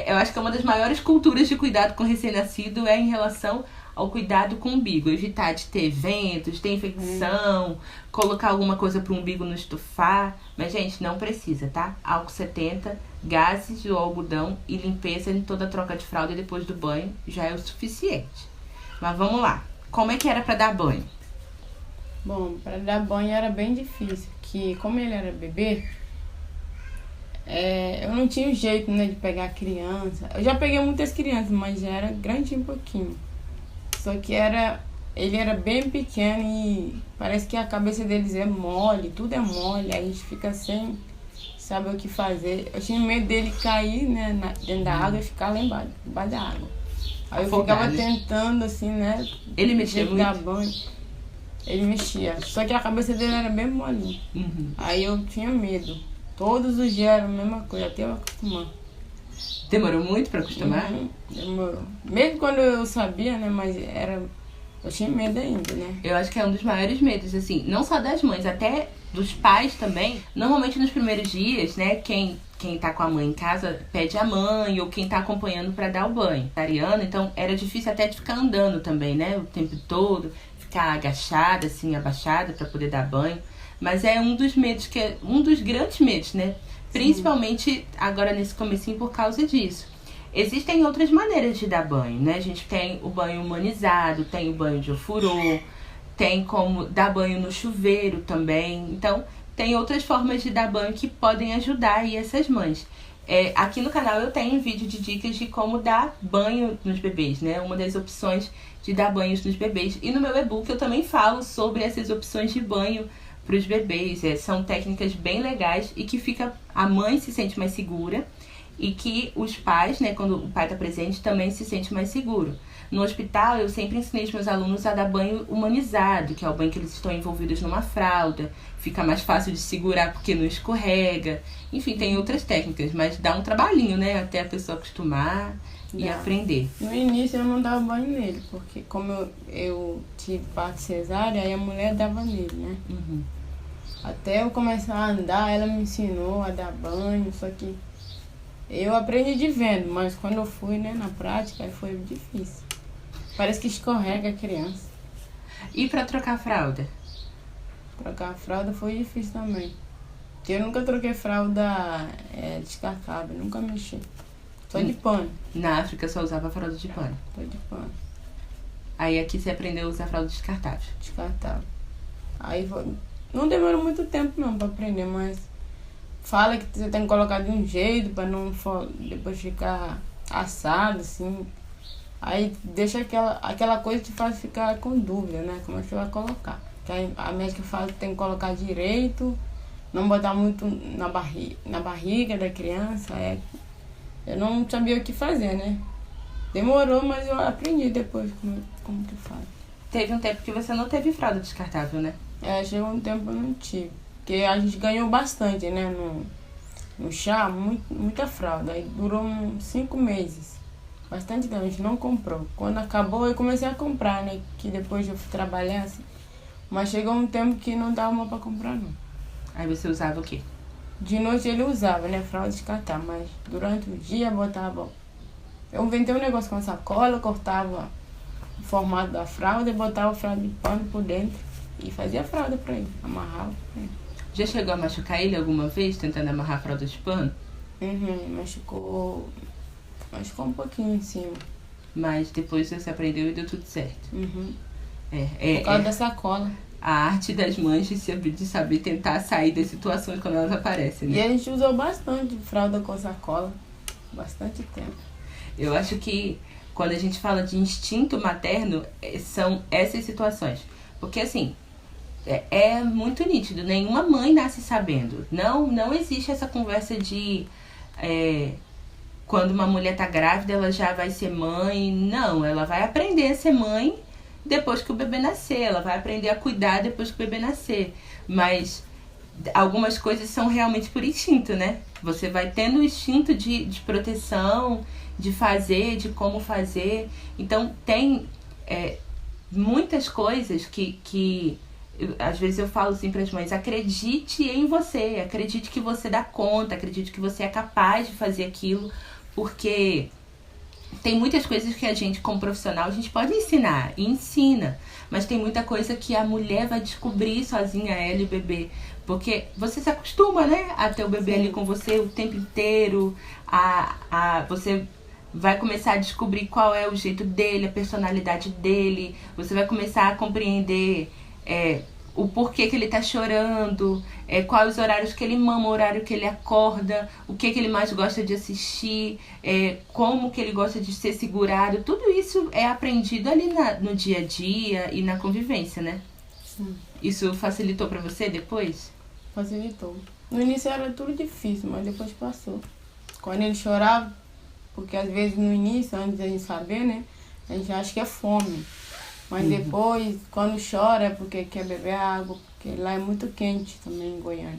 eu acho que é uma das maiores culturas de cuidado com recém-nascido em relação ao cuidado com o umbigo, evitar de ter ventos, ter infecção, colocar alguma coisa pro umbigo não estufar. Mas, gente, não precisa, tá? Álcool 70, gases ou algodão e limpeza em toda a troca de fralda e depois do banho já é o suficiente. Mas vamos lá. Como é que era pra dar banho? Bom, para dar banho era bem difícil, porque como ele era bebê, eu não tinha jeito, né, de pegar a criança. Eu já peguei muitas crianças, mas já era grandinho um pouquinho. Só que ele era bem pequeno e parece que a cabeça deles é mole, tudo é mole, aí a gente fica sem saber o que fazer. Eu tinha medo dele cair, né, dentro da água e ficar lá embaixo da água. Aí eu ficava tentando, assim, né? Ele mexia muito? Dar banho. Ele mexia, só que a cabeça dele era bem molinha. Aí eu tinha medo. Todos os dias era a mesma coisa, até eu acostumar. Demorou muito pra acostumar? Demorou. Mesmo quando eu sabia, né, mas eu tinha medo ainda, né? Eu acho que é um dos maiores medos, assim, não só das mães, até dos pais também. Normalmente nos primeiros dias, né, quem tá com a mãe em casa pede a mãe ou quem tá acompanhando pra dar o banho. Ariana, então era difícil até de ficar andando também, né, o tempo todo, ficar agachada, assim, abaixada pra poder dar banho. Mas é um dos medos, que é um dos grandes medos, né? Principalmente agora nesse comecinho por causa disso. Existem outras maneiras de dar banho, né? A gente tem o banho humanizado, tem o banho de ofurô, tem como dar banho no chuveiro também. Então, tem outras formas de dar banho que podem ajudar aí essas mães. Aqui no canal eu tenho um vídeo de dicas de como dar banho nos bebês, né? Uma das opções de dar banhos nos bebês. E no meu e-book eu também falo sobre essas opções de banho para os bebês. São técnicas bem legais e que a mãe se sente mais segura e que os pais, né, quando o pai está presente, também se sente mais seguro. No hospital, eu sempre ensinei os meus alunos a dar banho humanizado, que é o banho que eles estão envolvidos numa fralda. Fica mais fácil de segurar porque não escorrega. Enfim, tem outras técnicas, mas dá um trabalhinho, né? Até a pessoa acostumar e aprender. No início eu não dava banho nele, porque como eu tive parto cesárea, aí a mulher dava nele, né? Uhum. Até eu começar a andar, ela me ensinou a dar banho, só que eu aprendi de vendo, mas quando eu fui, né, na prática, aí foi difícil. Parece que escorrega a criança. E pra trocar a fralda? Trocar a fralda foi difícil também. Porque eu nunca troquei fralda descartável, nunca mexi. Só de pano. Na África só usava fralda de pano. Só de pano. Aí aqui você aprendeu a usar fralda descartável. Descartável. Aí não demorou muito tempo não pra aprender, mas fala que você tem que colocar de um jeito pra não depois ficar assado, assim. Aí deixa aquela coisa que te faz ficar com dúvida, né? Como é que você vai colocar. Que a médica fala que tem que colocar direito, não botar muito na barriga da criança. Eu não sabia o que fazer, né? Demorou, mas eu aprendi depois como que faz. Teve um tempo que você não teve fralda descartável, né? Chegou um tempo que eu não tive. Porque a gente ganhou bastante, né? No chá, muita fralda. Aí durou uns 5 meses. Bastante tempo, a gente não comprou. Quando acabou, eu comecei a comprar, né? Que depois eu fui trabalhar, assim. Mas chegou um tempo que não dava mais pra comprar, não. Aí você usava o quê? De noite ele usava, né? Fralda descartável, mas durante o dia botava... Eu inventei um negócio com a sacola, cortava o formato da fralda e botava a fralda de pano por dentro. E fazia a fralda pra ele, amarrava pra ele. Já chegou a machucar ele alguma vez, tentando amarrar a fralda de pano? Machucou um pouquinho em cima. Mas depois você aprendeu e deu tudo certo. Por causa da sacola. A arte das mães de saber tentar sair das situações quando elas aparecem, né? E a gente usou bastante fralda com sacola. Bastante tempo. Eu acho que quando a gente fala de instinto materno, são essas situações. Porque assim, é muito nítido. Nenhuma mãe nasce sabendo. Não existe essa conversa de... quando uma mulher tá grávida, ela já vai ser mãe. Não, ela vai aprender a ser mãe depois que o bebê nascer. Ela vai aprender a cuidar depois que o bebê nascer. Mas algumas coisas são realmente por instinto, né? Você vai tendo o instinto de proteção, de fazer, de como fazer. Então, tem muitas coisas que às vezes eu falo assim para as mães: acredite em você, acredite que você dá conta, acredite que você é capaz de fazer aquilo, porque tem muitas coisas que a gente, como profissional, a gente pode ensinar e ensina, mas tem muita coisa que a mulher vai descobrir sozinha, ela e o bebê, porque você se acostuma, né, a ter o bebê ali com você o tempo inteiro, você vai começar a descobrir qual é o jeito dele, a personalidade dele, você vai começar a compreender o porquê que ele tá chorando, quais os horários que ele mama, o horário que ele acorda, o que ele mais gosta de assistir, como que ele gosta de ser segurado. Tudo isso é aprendido ali no dia a dia e na convivência, né? Sim. Isso facilitou pra você depois? Facilitou. No início era tudo difícil, mas depois passou. Quando ele chorava, porque às vezes no início, antes de a gente saber, né, a gente acha que é fome. Mas depois, quando chora, é porque quer beber água, porque lá é muito quente também em Goiânia.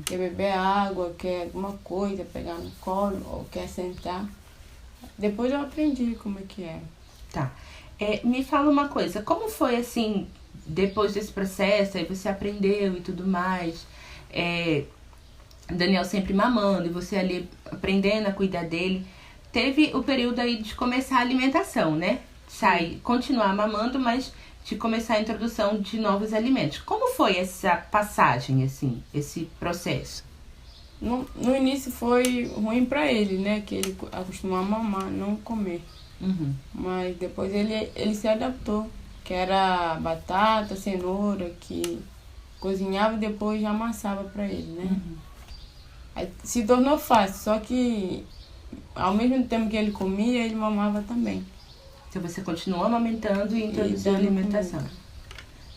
Quer beber água, quer alguma coisa, pegar no colo, ou quer sentar. Depois eu aprendi como é que é. Tá. Me fala uma coisa, como foi assim, depois desse processo, aí você aprendeu e tudo mais, Daniel sempre mamando, e você ali aprendendo a cuidar dele, teve o período aí de começar a alimentação, né? Continuar mamando, mas de começar a introdução de novos alimentos. Como foi essa passagem, assim, esse processo? No início foi ruim pra ele, né? Que ele acostumou a mamar, não comer. Uhum. Mas depois ele se adaptou. Que era batata, cenoura, que cozinhava e depois já amassava pra ele, né? Uhum. Aí se tornou fácil, só que ao mesmo tempo que ele comia, ele mamava também. Então você continuou amamentando e introduziu a dando alimentação. comida.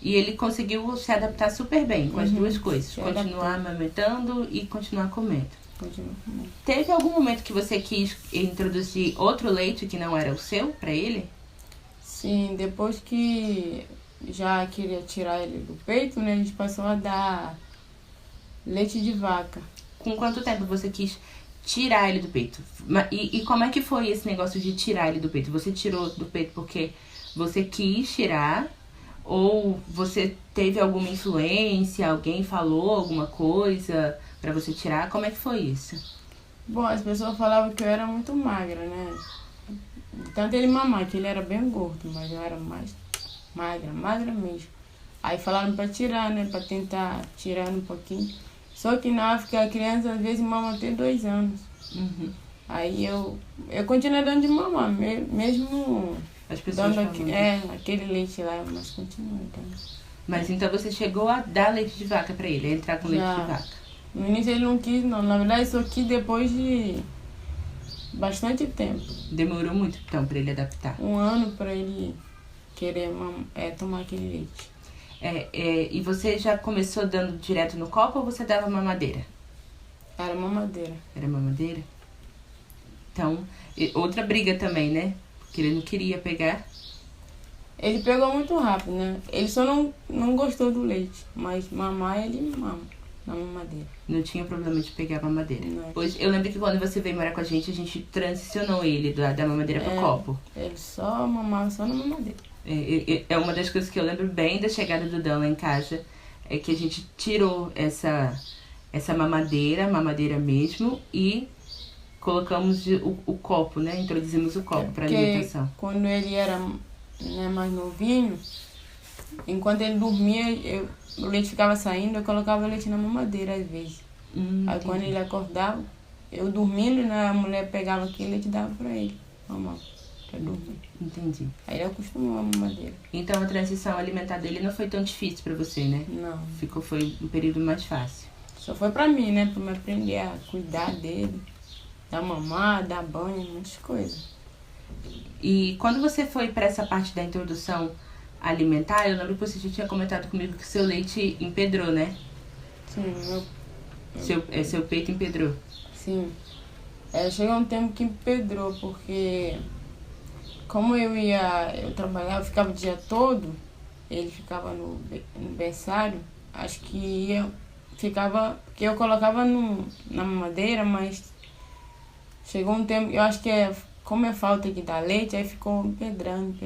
E ele conseguiu se adaptar super bem com as Uhum, duas coisas. se Continuar adaptou. amamentando e continuar comendo. Continua comendo. Teve algum momento que você quis introduzir outro leite que não era o seu pra ele? Sim, depois que já queria tirar ele do peito, né? A gente passou a dar leite de vaca. Com quanto tempo você quis tirar ele do peito? E como é que foi esse negócio de tirar ele do peito? Você tirou do peito porque você quis tirar? Ou você teve alguma influência? Alguém falou alguma coisa pra você tirar? Como é que foi isso? Bom, as pessoas falavam que eu era muito magra, né? Tanto ele mamar, que ele era bem gordo, mas eu era mais magra mesmo. Aí falaram pra tirar, né? Pra tentar tirar um pouquinho. Só que na África a criança às vezes mama até 2 anos. Uhum. Aí eu continuei dando de mamar, mesmo As pessoas dando falam. aquele leite lá, mas continuei dando. Mas então você chegou a dar leite de vaca pra ele, a entrar com leite Já. de vaca. No início ele não quis, não. Na verdade, só quis depois de bastante tempo. Demorou muito então pra ele adaptar. 1 ano pra ele querer tomar aquele leite. E você já começou dando direto no copo ou você dava mamadeira? Era mamadeira. Era mamadeira? Então, outra briga também, né? Porque ele não queria pegar. Ele pegou muito rápido, né? Ele só não gostou do leite, mas mamar ele mama na mamadeira. Não tinha problema de pegar a mamadeira. Não. Hoje, eu lembro que quando você veio morar com a gente transicionou ele da mamadeira pro copo. Ele só mamava só na mamadeira. É uma das coisas que eu lembro bem da chegada do Dan lá em casa. É que a gente tirou essa mamadeira mesmo, e colocamos o copo, né? Introduzimos o copo para alimentação. Quando ele era, né, mais novinho, enquanto ele dormia, o leite ficava saindo, eu colocava o leite na mamadeira às vezes. Aí Entendi. quando ele acordava, eu dormindo, né, a mulher pegava aquele leite e dava pra ele, mamar, pra dormir. Entendi. Aí ele acostumou a mamadeira. Então a transição alimentar dele não foi tão difícil para você, né? Não, Foi um período mais fácil. só foi pra mim, né, pra me aprender a cuidar dele, dar mamar, dar banho, muitas coisas. E quando você foi para essa parte da introdução alimentar, eu lembro que você já tinha comentado comigo que seu leite empedrou, né? Sim, Seu peito empedrou. sim. Chegou um tempo que empedrou, porque como eu trabalhava, eu ficava o dia todo, ele ficava no berçário, acho que porque eu colocava na mamadeira, mas chegou um tempo, eu acho que como é falta de dar leite, aí ficou empedrando.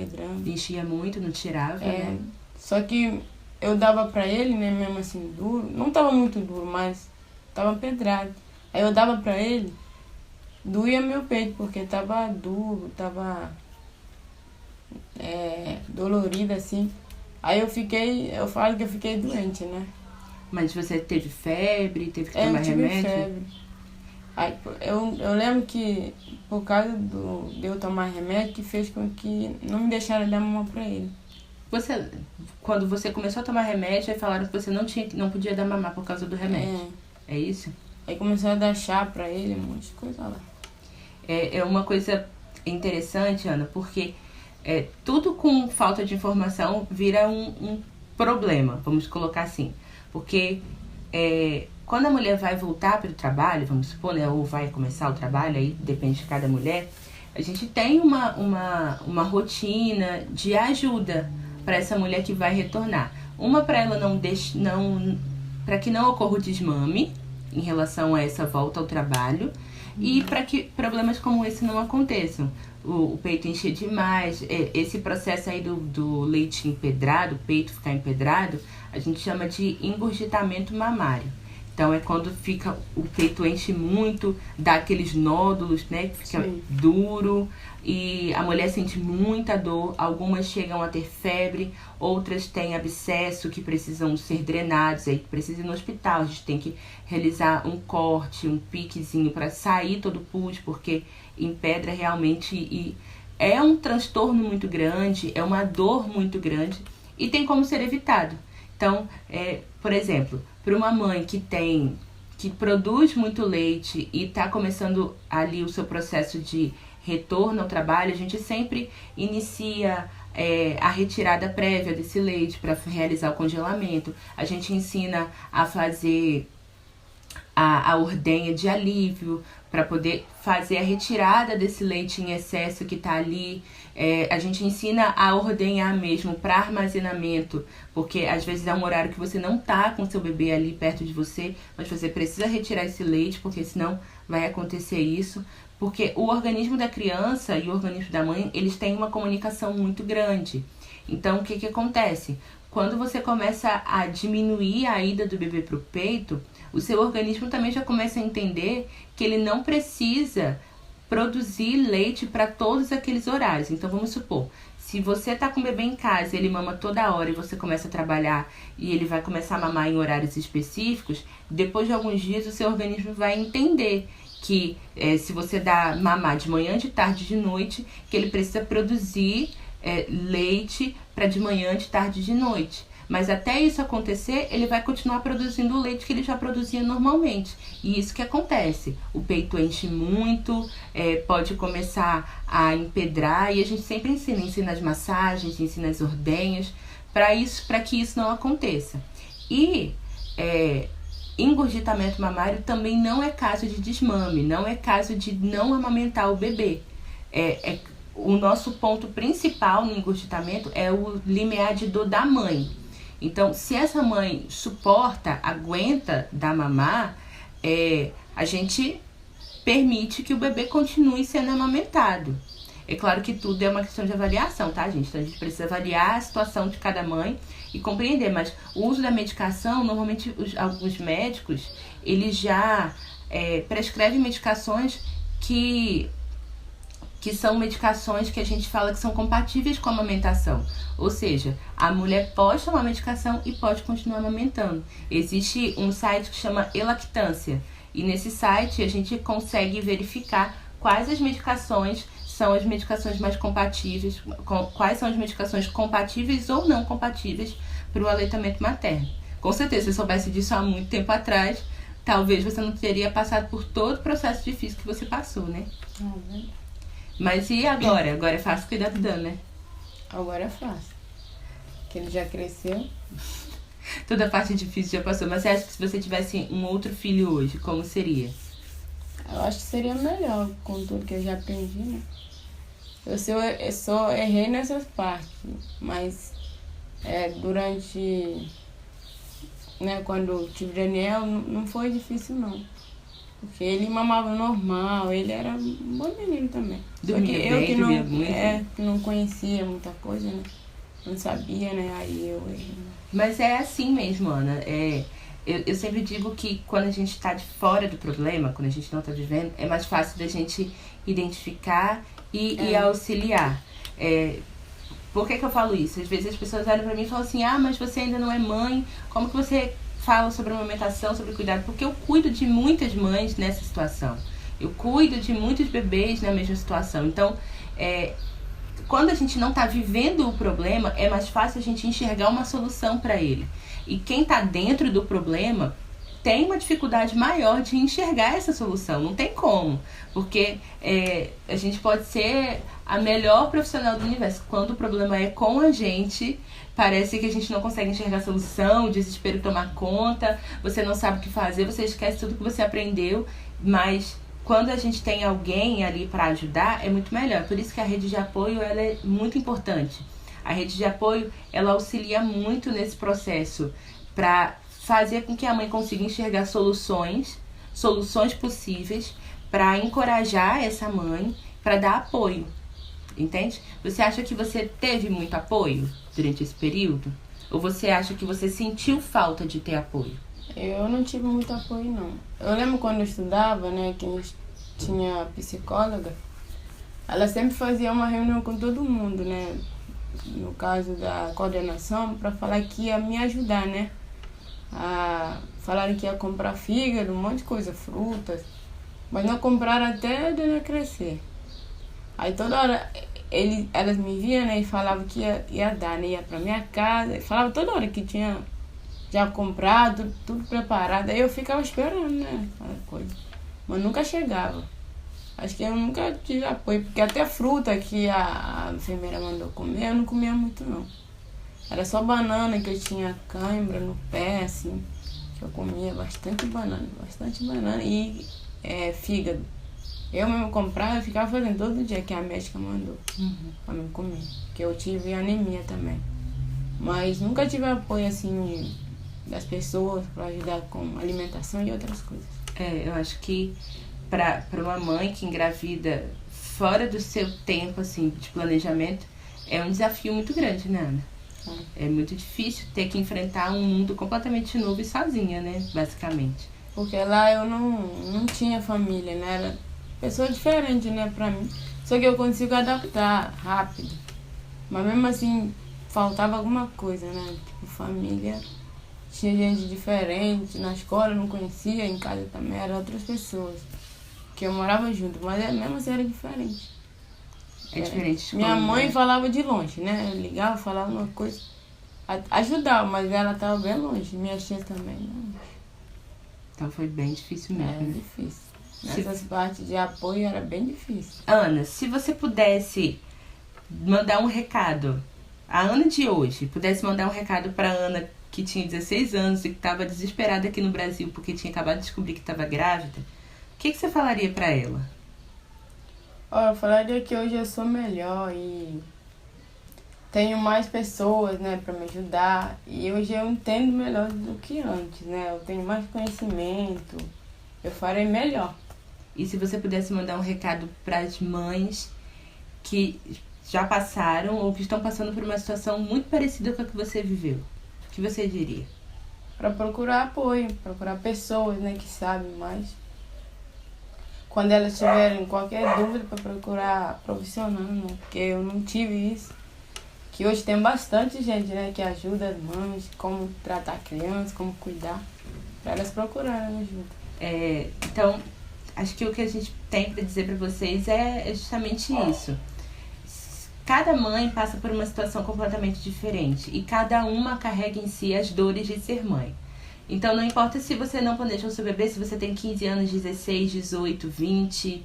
Enchia muito, não tirava, né? Só que eu dava pra ele, né, mesmo assim, duro, não tava muito duro, mas tava empedrado. Aí eu dava pra ele, doía meu peito, porque tava duro, tava dolorido assim. Aí eu falo que eu fiquei doente, né? Mas você teve febre, teve que tomar Eu tive remédio? febre. Aí, eu lembro que por causa de eu tomar remédio, que fez com que não me deixaram dar mamar pra ele. Quando você começou a tomar remédio, aí falaram que você não podia dar mamar por causa do remédio. É isso? Aí começou a dar chá pra ele, um monte de coisa lá. É uma coisa interessante, Ana, porque tudo com falta de informação vira um problema, vamos colocar assim. Porque quando a mulher vai voltar para o trabalho, vamos supor, né, ou vai começar o trabalho, aí depende de cada mulher, a gente tem uma rotina de ajuda para essa mulher que vai retornar. Uma, para ela para que não ocorra o desmame em relação a essa volta ao trabalho, e para que problemas como esse não aconteçam. O peito encher demais, esse processo aí do leite empedrado, o peito ficar empedrado, a gente chama de engurgitamento mamário. Então é quando fica, o peito enche muito, dá aqueles nódulos, né? Que fica duro e a mulher sente muita dor. Algumas chegam a ter febre, outras têm abscesso que precisam ser drenados, aí precisa ir no hospital. A gente tem que realizar um corte, um piquezinho para sair todo o pus, porque empedra realmente e é um transtorno muito grande, é uma dor muito grande e tem como ser evitado. Então, por exemplo, para uma mãe que produz muito leite e está começando ali o seu processo de retorno ao trabalho, a gente sempre inicia a retirada prévia desse leite para realizar o congelamento. A gente ensina a fazer a ordenha de alívio para poder fazer a retirada desse leite em excesso que está ali. A gente ensina a ordenhar mesmo para armazenamento, porque às vezes é um horário que você não tá com seu bebê ali perto de você, mas você precisa retirar esse leite, porque senão vai acontecer isso. Porque o organismo da criança e o organismo da mãe, eles têm uma comunicação muito grande. Então, o que acontece? Quando você começa a diminuir a ida do bebê para o peito, o seu organismo também já começa a entender que ele não precisa produzir leite para todos aqueles horários. Então, vamos supor, se você está com o bebê em casa e ele mama toda hora e você começa a trabalhar e ele vai começar a mamar em horários específicos, depois de alguns dias o seu organismo vai entender que se você dá mamar de manhã, de tarde e de noite, que ele precisa produzir leite para de manhã, de tarde e de noite. Mas até isso acontecer, ele vai continuar produzindo o leite que ele já produzia normalmente. E isso que acontece. O peito enche muito, pode começar a empedrar. E a gente sempre ensina as massagens, ensina as ordenhas, para que isso não aconteça. E engurgitamento mamário também não é caso de desmame, não é caso de não amamentar o bebê. O nosso ponto principal no engurgitamento é o limiar de dor da mãe. Então, se essa mãe suporta, aguenta dar mamar, a gente permite que o bebê continue sendo amamentado. É claro que tudo é uma questão de avaliação, tá, gente? Então, a gente precisa avaliar a situação de cada mãe e compreender. Mas o uso da medicação, normalmente, alguns médicos, eles já prescrevem medicações que são medicações que a gente fala que são compatíveis com a amamentação. Ou seja, a mulher pode tomar medicação e pode continuar amamentando. Existe um site que chama Elactância. E nesse site a gente consegue verificar quais as medicações são as medicações mais compatíveis, quais são as medicações compatíveis ou não compatíveis para o aleitamento materno. Com certeza, se eu soubesse disso há muito tempo atrás, talvez você não teria passado por todo o processo difícil que você passou, né? Mas e agora? Agora é fácil cuidar do Dan, né? Agora é fácil. Porque ele já cresceu. Toda a parte difícil já passou. Mas você acha que se você tivesse um outro filho hoje, como seria? Eu acho que seria melhor com tudo que eu já aprendi, né? Eu só errei nessas partes. Mas durante... Né, quando eu tive Daniel, não foi difícil, não. Porque ele mamava normal, ele era um bom menino também. Dormia bem, dormia muito. Que não conhecia muita coisa, né? Não sabia, né? Aí eu errei. Mas é assim mesmo, Ana. Eu sempre digo que quando a gente está de fora do problema, quando a gente não está vivendo, é mais fácil da gente identificar e auxiliar. Por que eu falo isso? Às vezes as pessoas olham pra mim e falam assim, mas você ainda não é mãe, como que você fala sobre amamentação, sobre cuidado? Porque eu cuido de muitas mães nessa situação. Eu cuido de muitos bebês na mesma situação. Então, quando a gente não está vivendo o problema, é mais fácil a gente enxergar uma solução para ele. E quem está dentro do problema tem uma dificuldade maior de enxergar essa solução. Não tem como. Porque a gente pode ser a melhor profissional do universo. Quando o problema é com a gente, parece que a gente não consegue enxergar a solução, o desespero tomar conta, você não sabe o que fazer, você esquece tudo que você aprendeu, mas quando a gente tem alguém ali para ajudar, é muito melhor. Por isso que a rede de apoio ela é muito importante. A rede de apoio ela auxilia muito nesse processo para fazer com que a mãe consiga enxergar soluções possíveis, para encorajar essa mãe, para dar apoio. Entende? Você acha que você teve muito apoio durante esse período? Ou você acha que você sentiu falta de ter apoio? Eu não tive muito apoio, não. Eu lembro quando eu estudava, né, que a gente tinha psicóloga, ela sempre fazia uma reunião com todo mundo, né, no caso da coordenação, para falar que ia me ajudar, né. Falaram que ia comprar fígado, um monte de coisa, frutas, mas não compraram até a Daniel crescer. Aí toda hora elas me viam, né, e falavam que ia dar, né, ia pra minha casa, falava toda hora que tinha já comprado, tudo preparado. Aí eu ficava esperando, né, aquela coisa. Mas nunca chegava. Acho que eu nunca tive apoio, porque até fruta que a enfermeira mandou comer, eu não comia muito, não. Era só banana, que eu tinha cãibra no pé, assim, que eu comia bastante banana e fígado. Eu mesmo comprava e ficava fazendo todo dia que a médica mandou pra mim comer. Porque eu tive anemia também. Mas nunca tive apoio, assim, das pessoas para ajudar com alimentação e outras coisas. Eu acho que para uma mãe que engravida fora do seu tempo, assim, de planejamento, é um desafio muito grande, né, Ana? É muito difícil ter que enfrentar um mundo completamente novo e sozinha, né, basicamente. Porque lá eu não tinha família, né, era pessoa diferente, né, pra mim. Só que eu consigo adaptar rápido. Mas mesmo assim, faltava alguma coisa, né, tipo família. Tinha gente diferente, na escola eu não conhecia, em casa também eram outras pessoas. Que eu morava junto, mas mesmo assim era diferente. É diferente. Minha mãe falava de longe, né? Eu ligava, falava uma coisa. Ajudava, mas ela estava bem longe. Minha tia também, né? Então foi bem difícil mesmo. Difícil. Nessas partes de apoio era bem difícil. Ana, se você pudesse mandar um recado, a Ana de hoje pudesse mandar um recado para Ana que tinha 16 anos e que estava desesperada aqui no Brasil porque tinha acabado de descobrir que estava grávida, o que você falaria para ela? Eu falaria que hoje eu sou melhor e tenho mais pessoas, né, para me ajudar. E hoje eu entendo melhor do que antes, né? Eu tenho mais conhecimento, eu farei melhor. E se você pudesse mandar um recado para as mães que já passaram ou que estão passando por uma situação muito parecida com a que você viveu, o que você diria? Para procurar apoio, procurar pessoas, né, que sabem mais. Quando elas tiverem qualquer dúvida, para procurar profissional, né? Porque eu não tive isso. Que hoje tem bastante gente, né, que ajuda as mães, como tratar a criança, como cuidar, para elas procurarem ajuda. Então, acho que o que a gente tem para dizer para vocês é justamente isso. Cada mãe passa por uma situação completamente diferente e cada uma carrega em si as dores de ser mãe. Então, não importa se você não planeja o seu bebê, se você tem 15 anos, 16, 18, 20,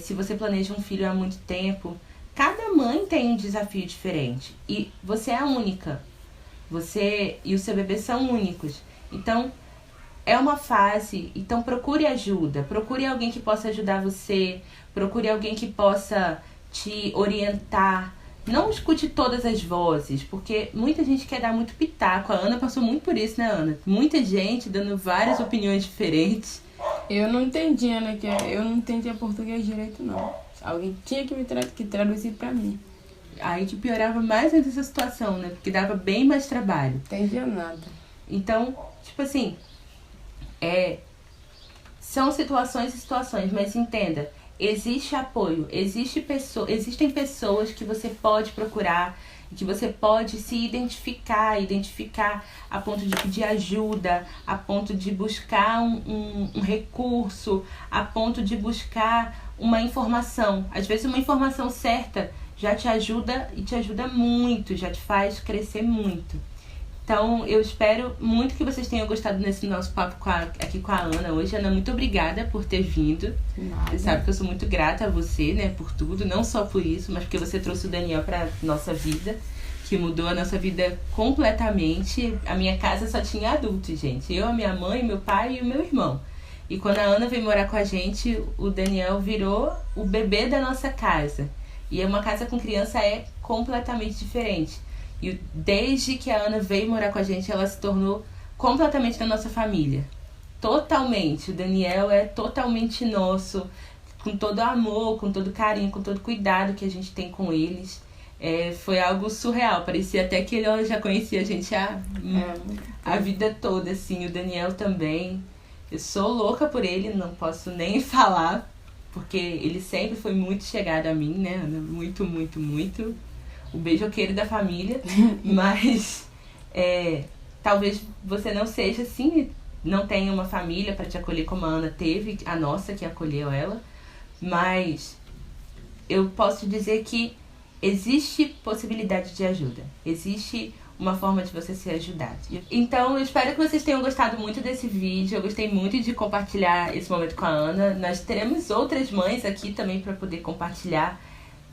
se você planeja um filho há muito tempo, cada mãe tem um desafio diferente e você é a única. Você e o seu bebê são únicos. Então, é uma fase, então procure ajuda, procure alguém que possa ajudar você, procure alguém que possa te orientar. Não escute todas as vozes, porque muita gente quer dar muito pitaco. A Ana passou muito por isso, né, Ana? Muita gente dando várias opiniões diferentes. Eu não entendia, né? Eu não entendia português direito, não. Alguém tinha que traduzir pra mim. Aí que piorava mais ainda essa situação, né? Porque dava bem mais trabalho. Não entendia nada. Então, tipo assim, são situações e situações, mas entenda, existe apoio, existem pessoas que você pode procurar, que você pode se identificar a ponto de pedir ajuda, a ponto de buscar um recurso, a ponto de buscar uma informação. Às vezes uma informação certa já te ajuda e te ajuda muito, já te faz crescer muito. Então, eu espero muito que vocês tenham gostado desse nosso papo aqui com a Ana hoje. Ana, muito obrigada por ter vindo. Nada. Você sabe que eu sou muito grata a você, né, por tudo. Não só por isso, mas porque você trouxe o Daniel pra nossa vida, que mudou a nossa vida completamente. A minha casa só tinha adultos, gente. Eu, a minha mãe, meu pai e o meu irmão. E quando a Ana veio morar com a gente, o Daniel virou o bebê da nossa casa. E uma casa com criança é completamente diferente. E desde que a Ana veio morar com a gente, ela se tornou completamente da nossa família. Totalmente. O Daniel é totalmente nosso, com todo amor, com todo carinho, com todo cuidado que a gente tem com eles. Foi algo surreal. Parecia até que ele já conhecia a gente a vida toda, assim. O Daniel também. Eu sou louca por ele, não posso nem falar, porque ele sempre foi muito chegado a mim, né, Ana? Muito, muito, muito. O beijoqueiro da família. Mas talvez você não seja assim, não tenha uma família para te acolher como a Ana teve, a nossa que acolheu ela. Mas eu posso dizer que existe possibilidade de ajuda. Existe uma forma de você ser ajudado. Então, eu espero que vocês tenham gostado muito desse vídeo. Eu gostei muito de compartilhar esse momento com a Ana. Nós teremos outras mães aqui também para poder compartilhar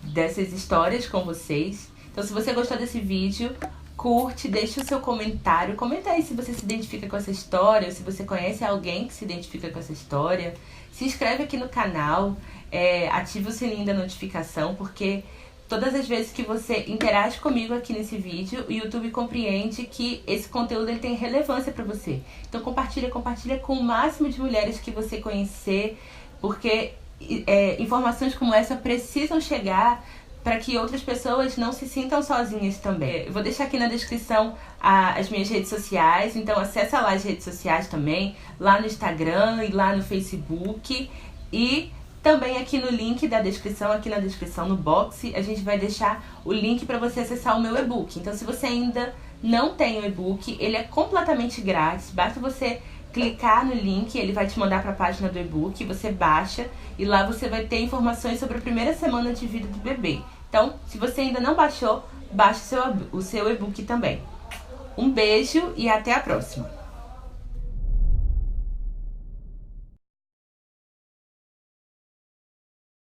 dessas histórias com vocês. Então, se você gostou desse vídeo, curte, deixa o seu comentário. Comenta aí se você se identifica com essa história, ou se você conhece alguém que se identifica com essa história. Se inscreve aqui no canal, ativa o sininho da notificação, porque todas as vezes que você interage comigo aqui nesse vídeo, o YouTube compreende que esse conteúdo ele tem relevância para você. Então compartilha com o máximo de mulheres que você conhecer, porque informações como essa precisam chegar para que outras pessoas não se sintam sozinhas também. Eu vou deixar aqui na descrição as minhas redes sociais, então acessa lá as redes sociais também, lá no Instagram e lá no Facebook. E também aqui no link da descrição, aqui na descrição, no box, a gente vai deixar o link para você acessar o meu e-book. Então, se você ainda não tem o e-book, ele é completamente grátis. Basta você clicar no link, ele vai te mandar para a página do e-book, você baixa e lá você vai ter informações sobre a primeira semana de vida do bebê. Então, se você ainda não baixou, baixe o seu e-book também. Um beijo e até a próxima!